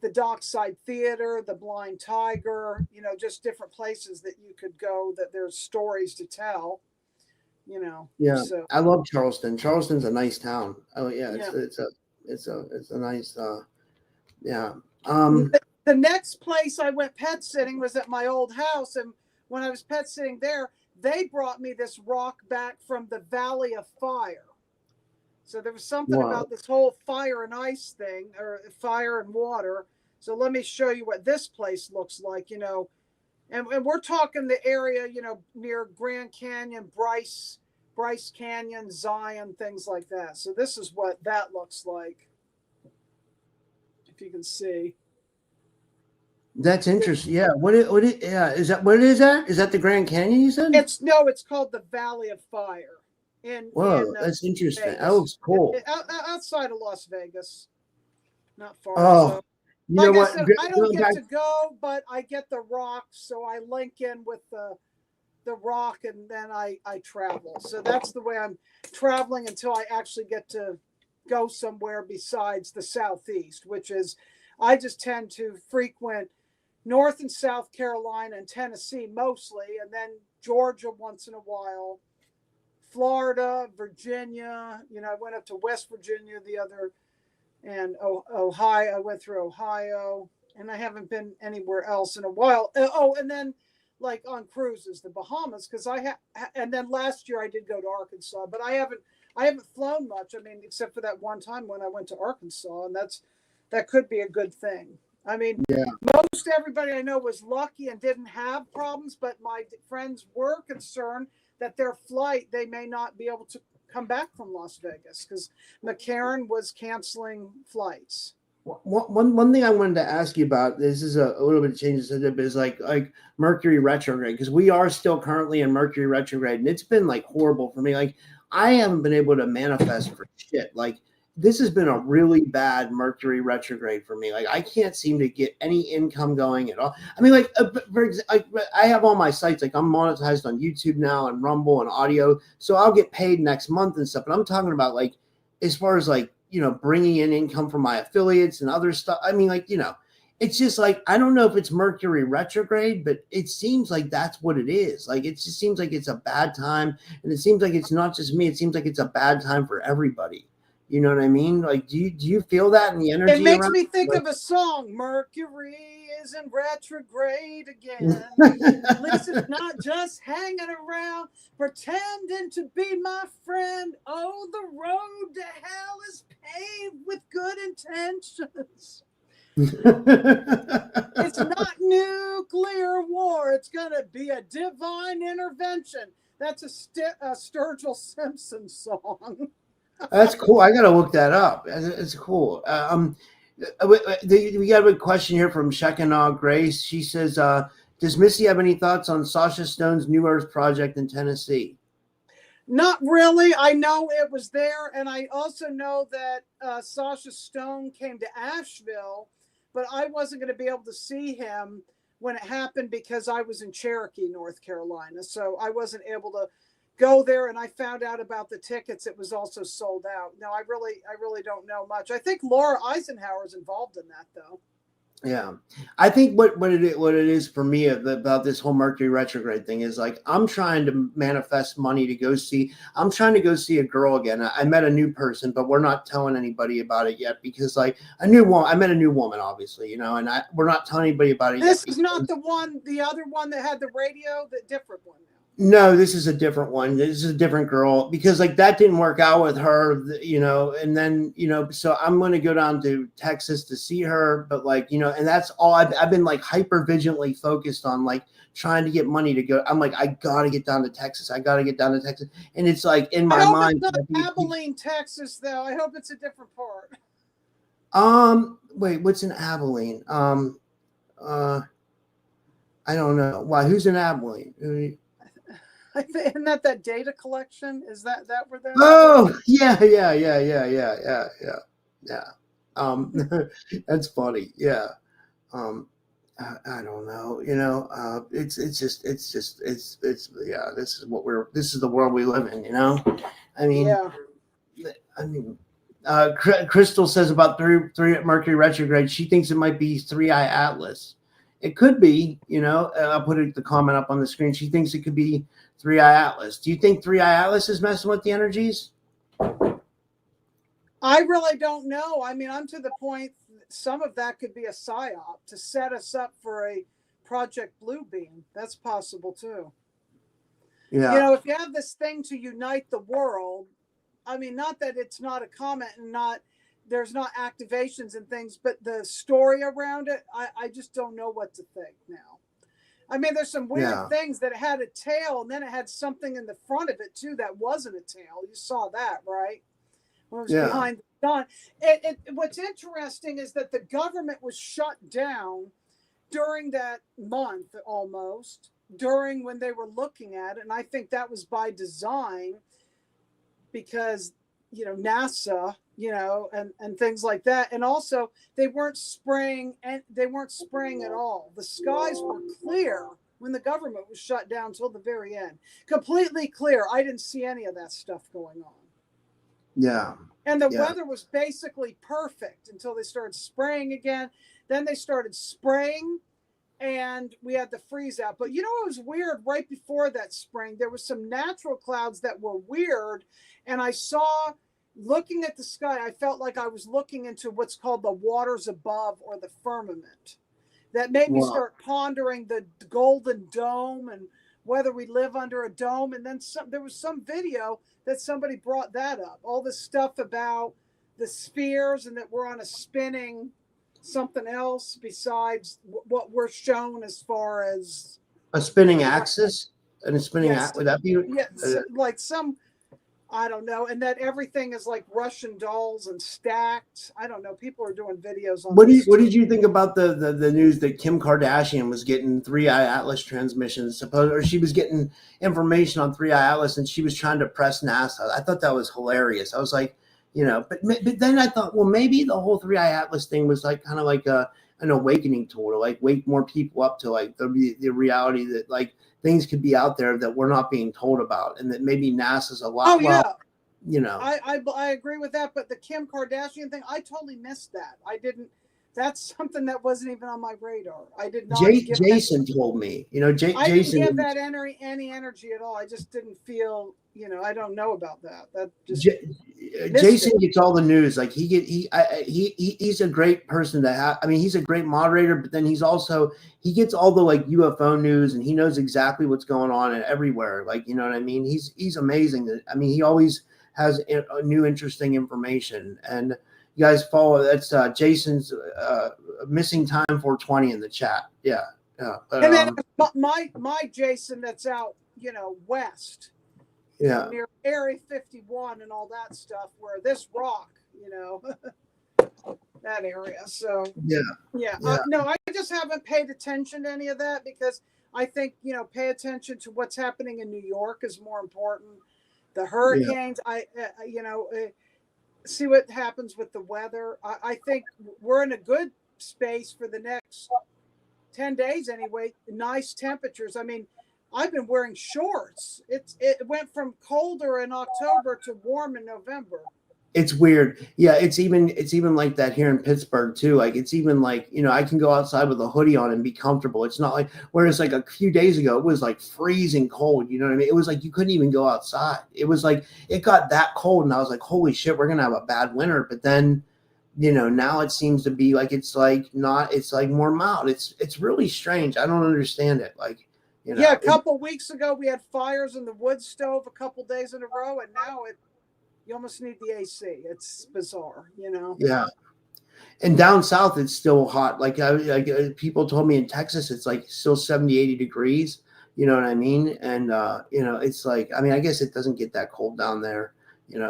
the Dockside Theater, the Blind Tiger, just different places that you could go that there's stories to tell, Yeah. So. I love Charleston. Charleston's a nice town. Oh yeah. It's a nice, yeah. The next place I went pet sitting was at my old house. And when I was pet sitting there, they brought me this rock back from the Valley of Fire. So there was something about this whole fire and ice thing, or fire and water. So let me show you what this place looks like, and we're talking the area, near Grand Canyon, Bryce Canyon, Zion, things like that. So this is what that looks like, if you can see. That's interesting. Yeah. Is that what is that? Is that the Grand Canyon you said? It's called the Valley of Fire. That's interesting. Vegas. That looks cool. Outside of Las Vegas, not far. Oh, so. You know I what? said, I don't get to go, but I get the rocks, so I link in with the the rock, and then I travel. So that's the way I'm traveling until I actually get to go somewhere besides the Southeast, which is, I just tend to frequent North and South Carolina and Tennessee mostly, and then Georgia once in a while, Florida, Virginia. I went up to West Virginia and Ohio. I went through Ohio, and I haven't been anywhere else in a while. And then like on cruises, the Bahamas, because and then last year I did go to Arkansas, but I haven't flown much. I mean, except for that one time when I went to Arkansas, and that could be a good thing. I mean, Yeah. Most everybody I know was lucky and didn't have problems, but my friends were concerned that their flight, they may not be able to come back from Las Vegas because McCarran was canceling flights. One thing I wanted to ask you about, this is a little bit of changes to it, but is like Mercury retrograde, because we are still currently in Mercury retrograde, and it's been like horrible for me. Like, I haven't been able to manifest for shit. Like, this has been a really bad Mercury retrograde for me. Like, I can't seem to get any income going at all. I mean, like, I have all my sites, like I'm monetized on YouTube now and Rumble and audio, so I'll get paid next month and stuff. But I'm talking about, like, as far as like, bringing in income from my affiliates and other stuff. I mean, like, it's just like, I don't know if it's Mercury retrograde, but it seems like that's what it is. Like, it just seems like it's a bad time. And it seems like it's not just me. It seems like it's a bad time for everybody. You know what I mean? Like, do you feel that in the energy? It makes me think of a song, Mercury is in retrograde again. Listen, not just hanging around, pretending to be my friend. Oh, the road to hell is paved with good intentions. It's not nuclear war. It's going to be a divine intervention. That's a Sturgill Simpson song. That's cool. I gotta look that up. It's cool. We got a question here from Shekinah Grace. She says, "Does Missy have any thoughts on Sasha Stone's New Earth project in Tennessee?" Not really. I know it was there, and I also know that Sasha Stone came to Asheville, but I wasn't going to be able to see him when it happened because I was in Cherokee, North Carolina, so I wasn't able to go there. And I found out about the tickets; it was also sold out. No, I really don't know much. I think Laura Eisenhower's involved in that, though. Yeah, I think what it is for me about this whole Mercury retrograde thing is, like, I'm trying to manifest money to go see. I'm trying to go see a girl again. I met a new person, but we're not telling anybody about it yet because, like, I met a new woman, obviously, and we're not telling anybody about it. This is not the other one that had the radio, the different one. No, this is a different one. This is a different girl because, like, that didn't work out with her, and then, so I'm going to go down to Texas to see her. But, like, and that's all I've been, like, hyper vigilantly focused on, like, trying to get money to go. I'm like, I got to get down to Texas. And it's like in my mind. It's not Abilene, Texas, though. I hope it's a different part. Wait, what's in Abilene? I don't know. Why? Who's in Abilene? Isn't that data collection? Is that where they're? Oh, yeah. That's funny. Yeah. I don't know. It's yeah. This is the world we live in. I mean, yeah. Crystal says about three Mercury retrograde. She thinks it might be 3i Atlas. It could be. I'll put the comment up on the screen. She thinks it could be 3i Atlas. Do you think 3i Atlas is messing with the energies? I really don't know. I mean, I'm to the point some of that could be a psyop to set us up for a Project Bluebeam. That's possible too. Yeah. If you have this thing to unite the world, I mean, not that it's not a comment and there's not activations and things, but the story around it, I just don't know what to think now. I mean, there's some weird things that it had a tail and then it had something in the front of it too that wasn't a tail. You saw that, right? When it was behind the sun. What's interesting is that the government was shut down during that month almost, during when they were looking at it. And I think that was by design because, NASA, and things like that. And also they weren't spraying at all. The skies were clear when the government was shut down till the very end. Completely clear. I didn't see any of that stuff going on. Yeah. And the weather was basically perfect until they started spraying again. Then they started spraying and we had the freeze out. But you know, it was weird right before that spring. There was some natural clouds that were weird. And I saw, looking at the sky, I felt like I was looking into what's called the waters above or the firmament. That made me start pondering the golden dome and whether we live under a dome. And then there was some video that somebody brought that up. All this stuff about the spheres and that we're on a spinning something else besides what we're shown as far as a spinning axis and a spinning would that be like some, I don't know, and that everything is like Russian dolls and stacked. I don't know. People are doing videos on. What did you think about the news that Kim Kardashian was getting 3i Atlas transmissions? Or she was getting information on 3i Atlas, and she was trying to press NASA. I thought that was hilarious. I was like, but then I thought, well, maybe the whole 3i Atlas thing was like kind of like an awakening tool to like wake more people up to like the reality that like things could be out there that we're not being told about, and that maybe NASA's a lot. I agree with that, but the Kim Kardashian thing, I totally missed that. I didn't. That's something that wasn't even on my radar. I did not. Jason told me, I Jason didn't give that any energy at all. I just didn't feel, I don't know about that. That just Jason gets all the news. Like he's a great person to have. I mean, he's a great moderator, but then he gets all the like UFO news, and he knows exactly what's going on everywhere. Like, you know what I mean? He's amazing. I mean, he always has new interesting information. And you guys follow, that's Jason's missing time 420 in the chat. Yeah. But, and then my Jason that's out, west, near Area 51 and all that stuff, where this rock, that area. So no, I just haven't paid attention to any of that, because I think, pay attention to what's happening in New York is more important. The hurricanes, see what happens with the weather. I think we're in a good space for the next 10 days anyway. Nice temperatures. I mean, I've been wearing shorts. It went from colder in October to warm in November. It's weird. Yeah, it's even like that here in Pittsburgh too. Like it's even like, I can go outside with a hoodie on and be comfortable. It's not like, whereas like a few days ago it was like freezing cold, you know what I mean? It was like you couldn't even go outside. It was like it got that cold, and I was like, holy shit, we're gonna have a bad winter. But then, now it seems to be like it's like more mild. It's really strange. I don't understand it. Like, a couple weeks ago we had fires in the wood stove a couple days in a row, and now you almost need the AC. It's bizarre, Yeah. And down south, it's still hot. Like people told me in Texas, it's like still 70, 80 degrees. You know what I mean? And, it's like, I mean, I guess it doesn't get that cold down there,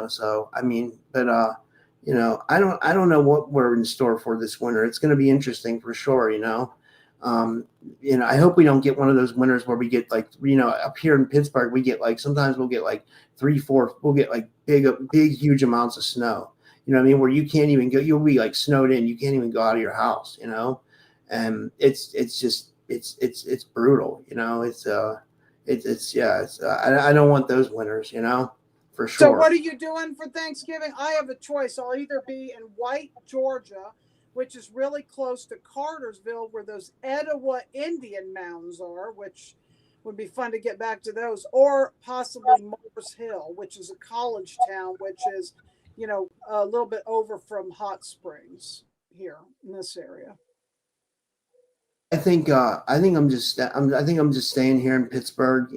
so, I mean, but, I don't know what we're in store for this winter. It's going to be interesting for sure. I hope we don't get one of those winters where we get like, up here in Pittsburgh, we get like, sometimes we'll get like 3-4, we'll get like big, huge amounts of snow, you know what I mean? Where you can't even go, you'll be like snowed in. You can't even go out of your house, and it's just, it's brutal, I don't want those winters, for sure. So what are you doing for Thanksgiving? I have a choice. I'll either be in White, Georgia, which is really close to Cartersville, where those Etowah Indian mounds are, which would be fun to get back to those, or possibly Mars Hill, which is a college town, which is, a little bit over from Hot Springs here in this area. I think I'm just staying here in Pittsburgh,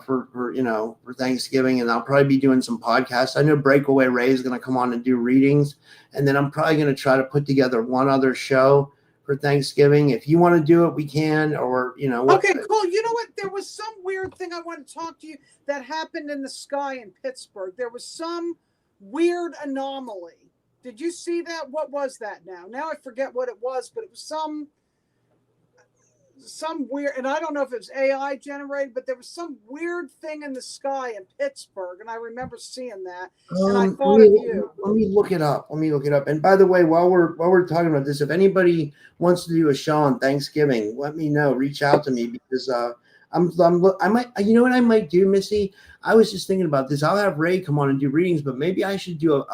for Thanksgiving, and I'll probably be doing some podcasts. I know Breakaway Ray is going to come on and do readings, and then I'm probably going to try to put together one other show for Thanksgiving. If you want to do it, we can, or Okay, cool. You know what? There was some weird thing I want to talk to you that happened in the sky in Pittsburgh. There was some weird anomaly. Did you see that? What was that now? Now I forget what it was, but it was some some weird, and I don't know if it was AI generated, but there was some weird thing in the sky in Pittsburgh, and I remember seeing that, and I thought of you. Let me look it up. And by the way, while we're talking about this, if anybody wants to do a show on Thanksgiving, let me know. Reach out to me because I might, you know what I might do, Missy? I was just thinking about this. I'll have Ray come on and do readings, but maybe I should do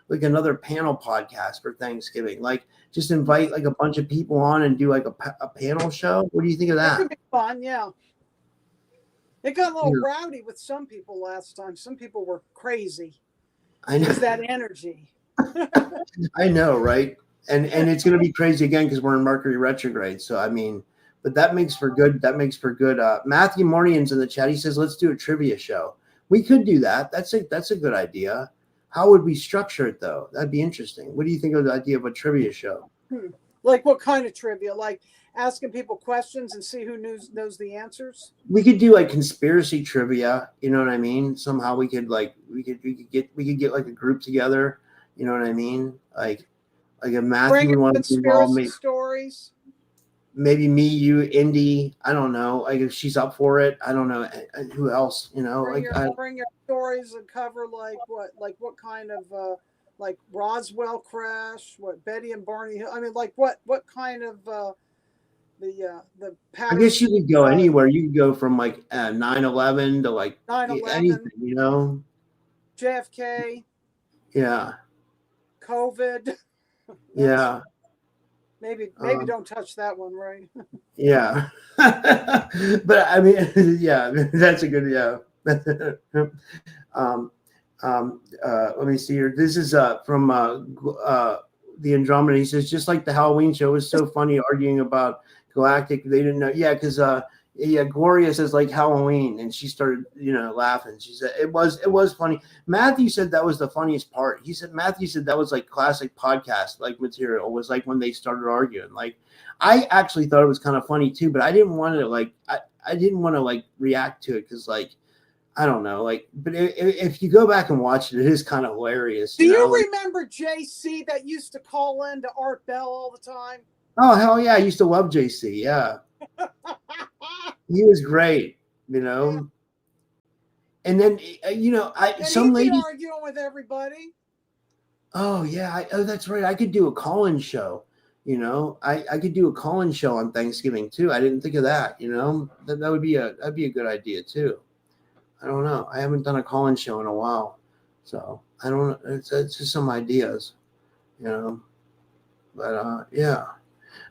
like another panel podcast for Thanksgiving. Like just invite like a bunch of people on and do like a panel show. What do you think of that? That could be fun, yeah. It got a little rowdy with some people last time. Some people were crazy. I know. It's that energy. I know, right? And it's going to be crazy again because we're in Mercury retrograde. So I mean, but that makes for good. Matthew Mornian's in the chat. He says, "Let's do a trivia show." We could do that. That's a good idea. How would we structure it though? That'd be interesting. What do you think of the idea of a trivia show? Like what kind of trivia? Like asking people questions and see who knows the answers? We could do like conspiracy trivia. You know what I mean? Somehow we could get like a group together. You know what I mean? Like if Matthew would want to involve me. Stories. Maybe me, you, Indy. I don't know. Like if she's up for it, I don't know who else. You know, bring your stories and cover like what kind of like Roswell crash, what Betty and Barney. I mean, like what kind of the I guess you could go anywhere. You could go from like 9/11 to like 9/11, anything. You know, JFK. Yeah. COVID. Yeah. Maybe don't touch that one, right? Yeah. But I mean, yeah, that's a good, yeah. Let me see here. This is from the Andromeda. He says, just like the Halloween show, it was so funny arguing about galactic. They didn't know. Yeah, because Gloria says like Halloween, and she started, laughing. She said it was funny. Matthew said that was the funniest part. Matthew said that was like classic podcast like material. Was like when they started arguing. Like I actually thought it was kind of funny too, but I didn't want to like I didn't want to like react to it because like I don't know, like, but if you go back and watch it, it is kind of hilarious. Do you remember JC that used to call in to Art Bell all the time? Oh hell yeah, I used to love JC. Yeah. He was great, Yeah. And then some lady arguing with everybody. Oh yeah, that's right. I could do a call-in show. I could do a call-in show on Thanksgiving too. I didn't think of that. That would be that'd be a good idea too. I don't know. I haven't done a call-in show in a while, so I don't know. It's just some ideas, But yeah.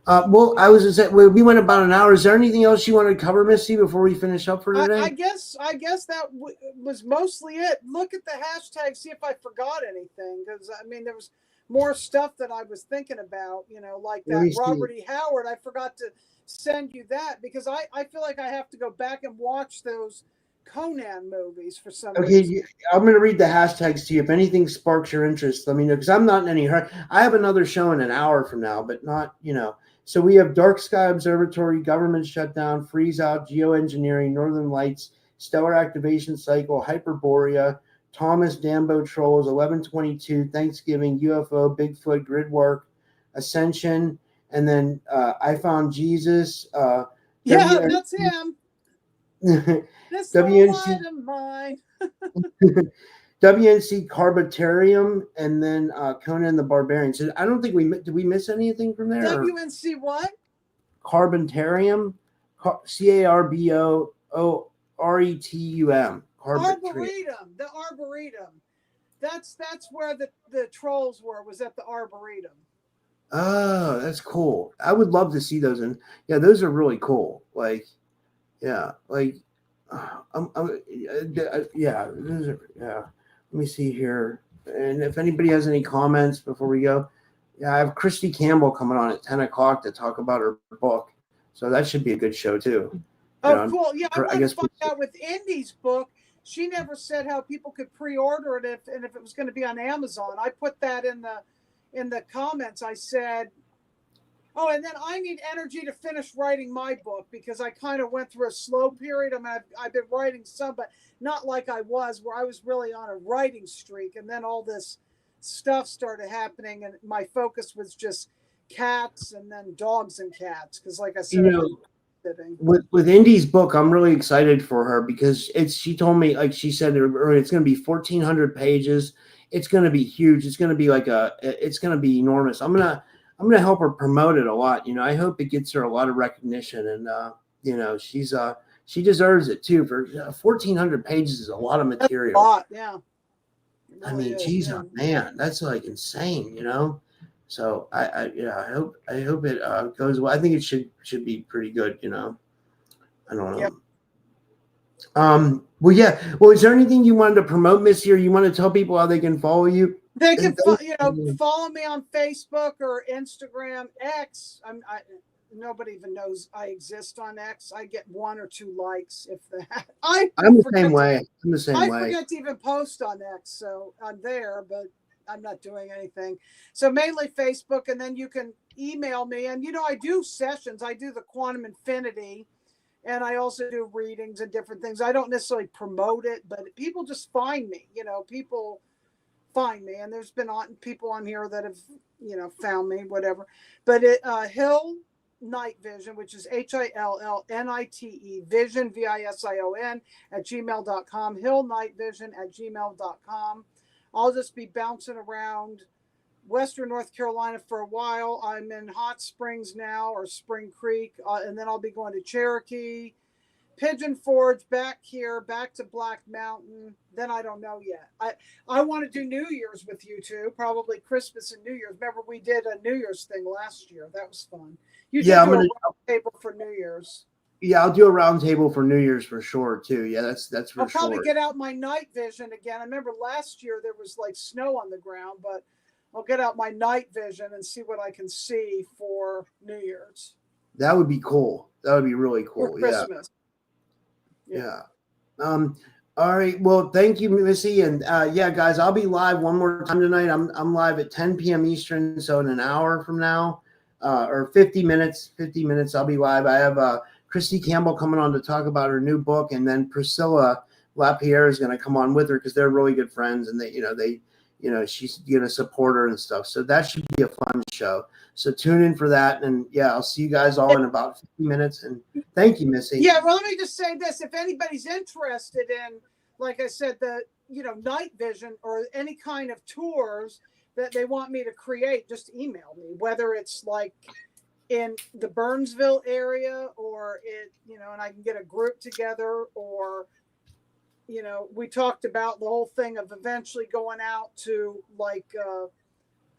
Well, I was just saying, we went about an hour. Is there anything else you want to cover, Missy, before we finish up for today? I guess that was mostly it. Look at the hashtag, see if I forgot anything, because I mean there was more stuff that I was thinking about. Like that Robert E. Howard. I forgot to send you that because I feel like I have to go back and watch those Conan movies for some reason. I'm going to read the hashtags to you. If anything sparks your interest, let me know because I'm not in any hurry. I have another show in an hour from now, but not. So we have Dark Sky Observatory, government shutdown, Freezeout, Geoengineering, Northern Lights, stellar activation cycle, Hyperborea, Thomas Dambo trolls, 11/22, Thanksgiving, UFO, Bigfoot, grid work, Ascension, and then I found Jesus. That's him. This WNC of mine. WNC Carbotarium, and then Conan the Barbarian. So I don't think did we miss anything from there? WNC what? Carbotarium, CARBOORETUM. Arboretum. The Arboretum. That's where the trolls was at the Arboretum. Oh, that's cool. I would love to see those, and yeah, those are really cool. Like, yeah, like, yeah, those are, yeah. Let me see here. And if anybody has any comments before we go, I have Christy Campbell coming on at 10 o'clock to talk about her book. So that should be a good show too. Cool. Yeah, I want to find out with Indy's book. She never said how people could pre-order it if it was going to be on Amazon. I put that in the comments. I said, oh, and then I need energy to finish writing my book because I kind of went through a slow period. I mean, I've been writing some, but not like I was, where I was really on a writing streak. And then all this stuff started happening, and my focus was just cats and then dogs and cats. Because like I said, You know, with Indy's book, I'm really excited for her because she told me, like she said earlier, it's going to be 1,400 pages. It's going to be huge. It's going to be it's going to be enormous. I'm going to help her promote it a lot. You know, I hope it gets her a lot of recognition, and you know, she deserves it too. For 1,400 pages is a lot of material. That's a lot, yeah. Really I mean, geez, yeah. Man, that's like insane, you know. So I hope it goes well. I think it should be pretty good, you know. I don't know. Yep. Well, yeah. Well, is there anything you wanted to promote, Missy, or you want to tell people how they can follow you? They can, follow me on Facebook or Instagram, X. Nobody even knows I exist on X. I get 1 or 2 likes, if that. I'm the same way. I'm the same way. I forget to even post on X, so I'm there, but I'm not doing anything. So mainly Facebook, and then you can email me. And, you know, I do sessions. I do the Quantum Infinity, and I also do readings and different things. I don't necessarily promote it, but people just find me. You know, people find me. And there's been people on here that have, you know, found me, whatever. But Hill Night Vision, which is HILLNITE Vision, VISION @gmail.com, hillnightvision@gmail.com. I'll just be bouncing around Western North Carolina for a while. I'm in Hot Springs now, or Spring Creek, and then I'll be going to Cherokee, Pigeon Forge, back here, back to Black Mountain. Then I don't know yet. I want to do New Year's with you two, probably Christmas and New Year's. Remember, we did a New Year's thing last year. That was fun. You did do a round table for New Year's. Yeah, I'll do a round table for New Year's for sure too. Yeah, that's for sure. I'll probably get out my night vision again. I remember last year there was like snow on the ground, but I'll get out my night vision and see what I can see for New Year's. That would be cool. That would be really cool. For Christmas. Yeah. All right. Well, thank you, Missy. And yeah, guys, I'll be live one more time tonight. I'm live at 10 p.m. Eastern, so in an hour from now, or 50 minutes. I'll be live. I have Christy Campbell coming on to talk about her new book, and then Priscilla LaPierre is going to come on with her because they're really good friends, and she's going to support her and stuff. So that should be a fun show. So tune in for that. And yeah, I'll see you guys all in about 50 minutes. And thank you, Missy. Yeah. Well, let me just say this. If anybody's interested in, like I said, the, night vision or any kind of tours that they want me to create, just email me, whether it's like in the Burnsville area or and I can get a group together, or, we talked about the whole thing of eventually going out to like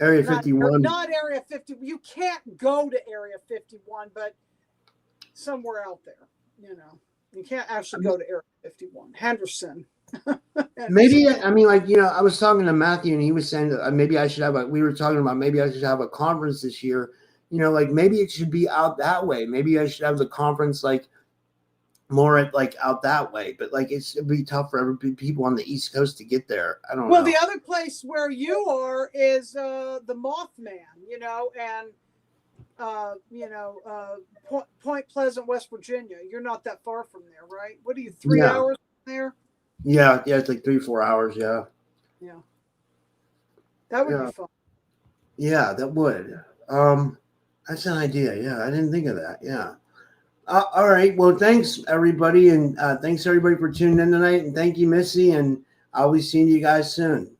Area 51. Not Area 50. You can't go to Area 51, but somewhere out there, you can't actually go to Area 51. Henderson. Maybe, I was talking to Matthew and he was saying that maybe I should have we were talking about maybe I should have a conference this year, like maybe it should be out that way. Maybe I should have the conference like more at like out that way, but like it'd be tough for people on the East Coast to get there. I don't know. Well, the other place where you are is the Mothman, and Point Pleasant, West Virginia. You're not that far from there, right? What are you, 3 hours from there? Yeah, it's like 3-4 hours. Yeah. That would be fun. Yeah, that would. That's an idea. Yeah, I didn't think of that. Yeah. All right. Well, thanks everybody, and thanks everybody for tuning in tonight, and thank you, Missy, and I'll be seeing you guys soon.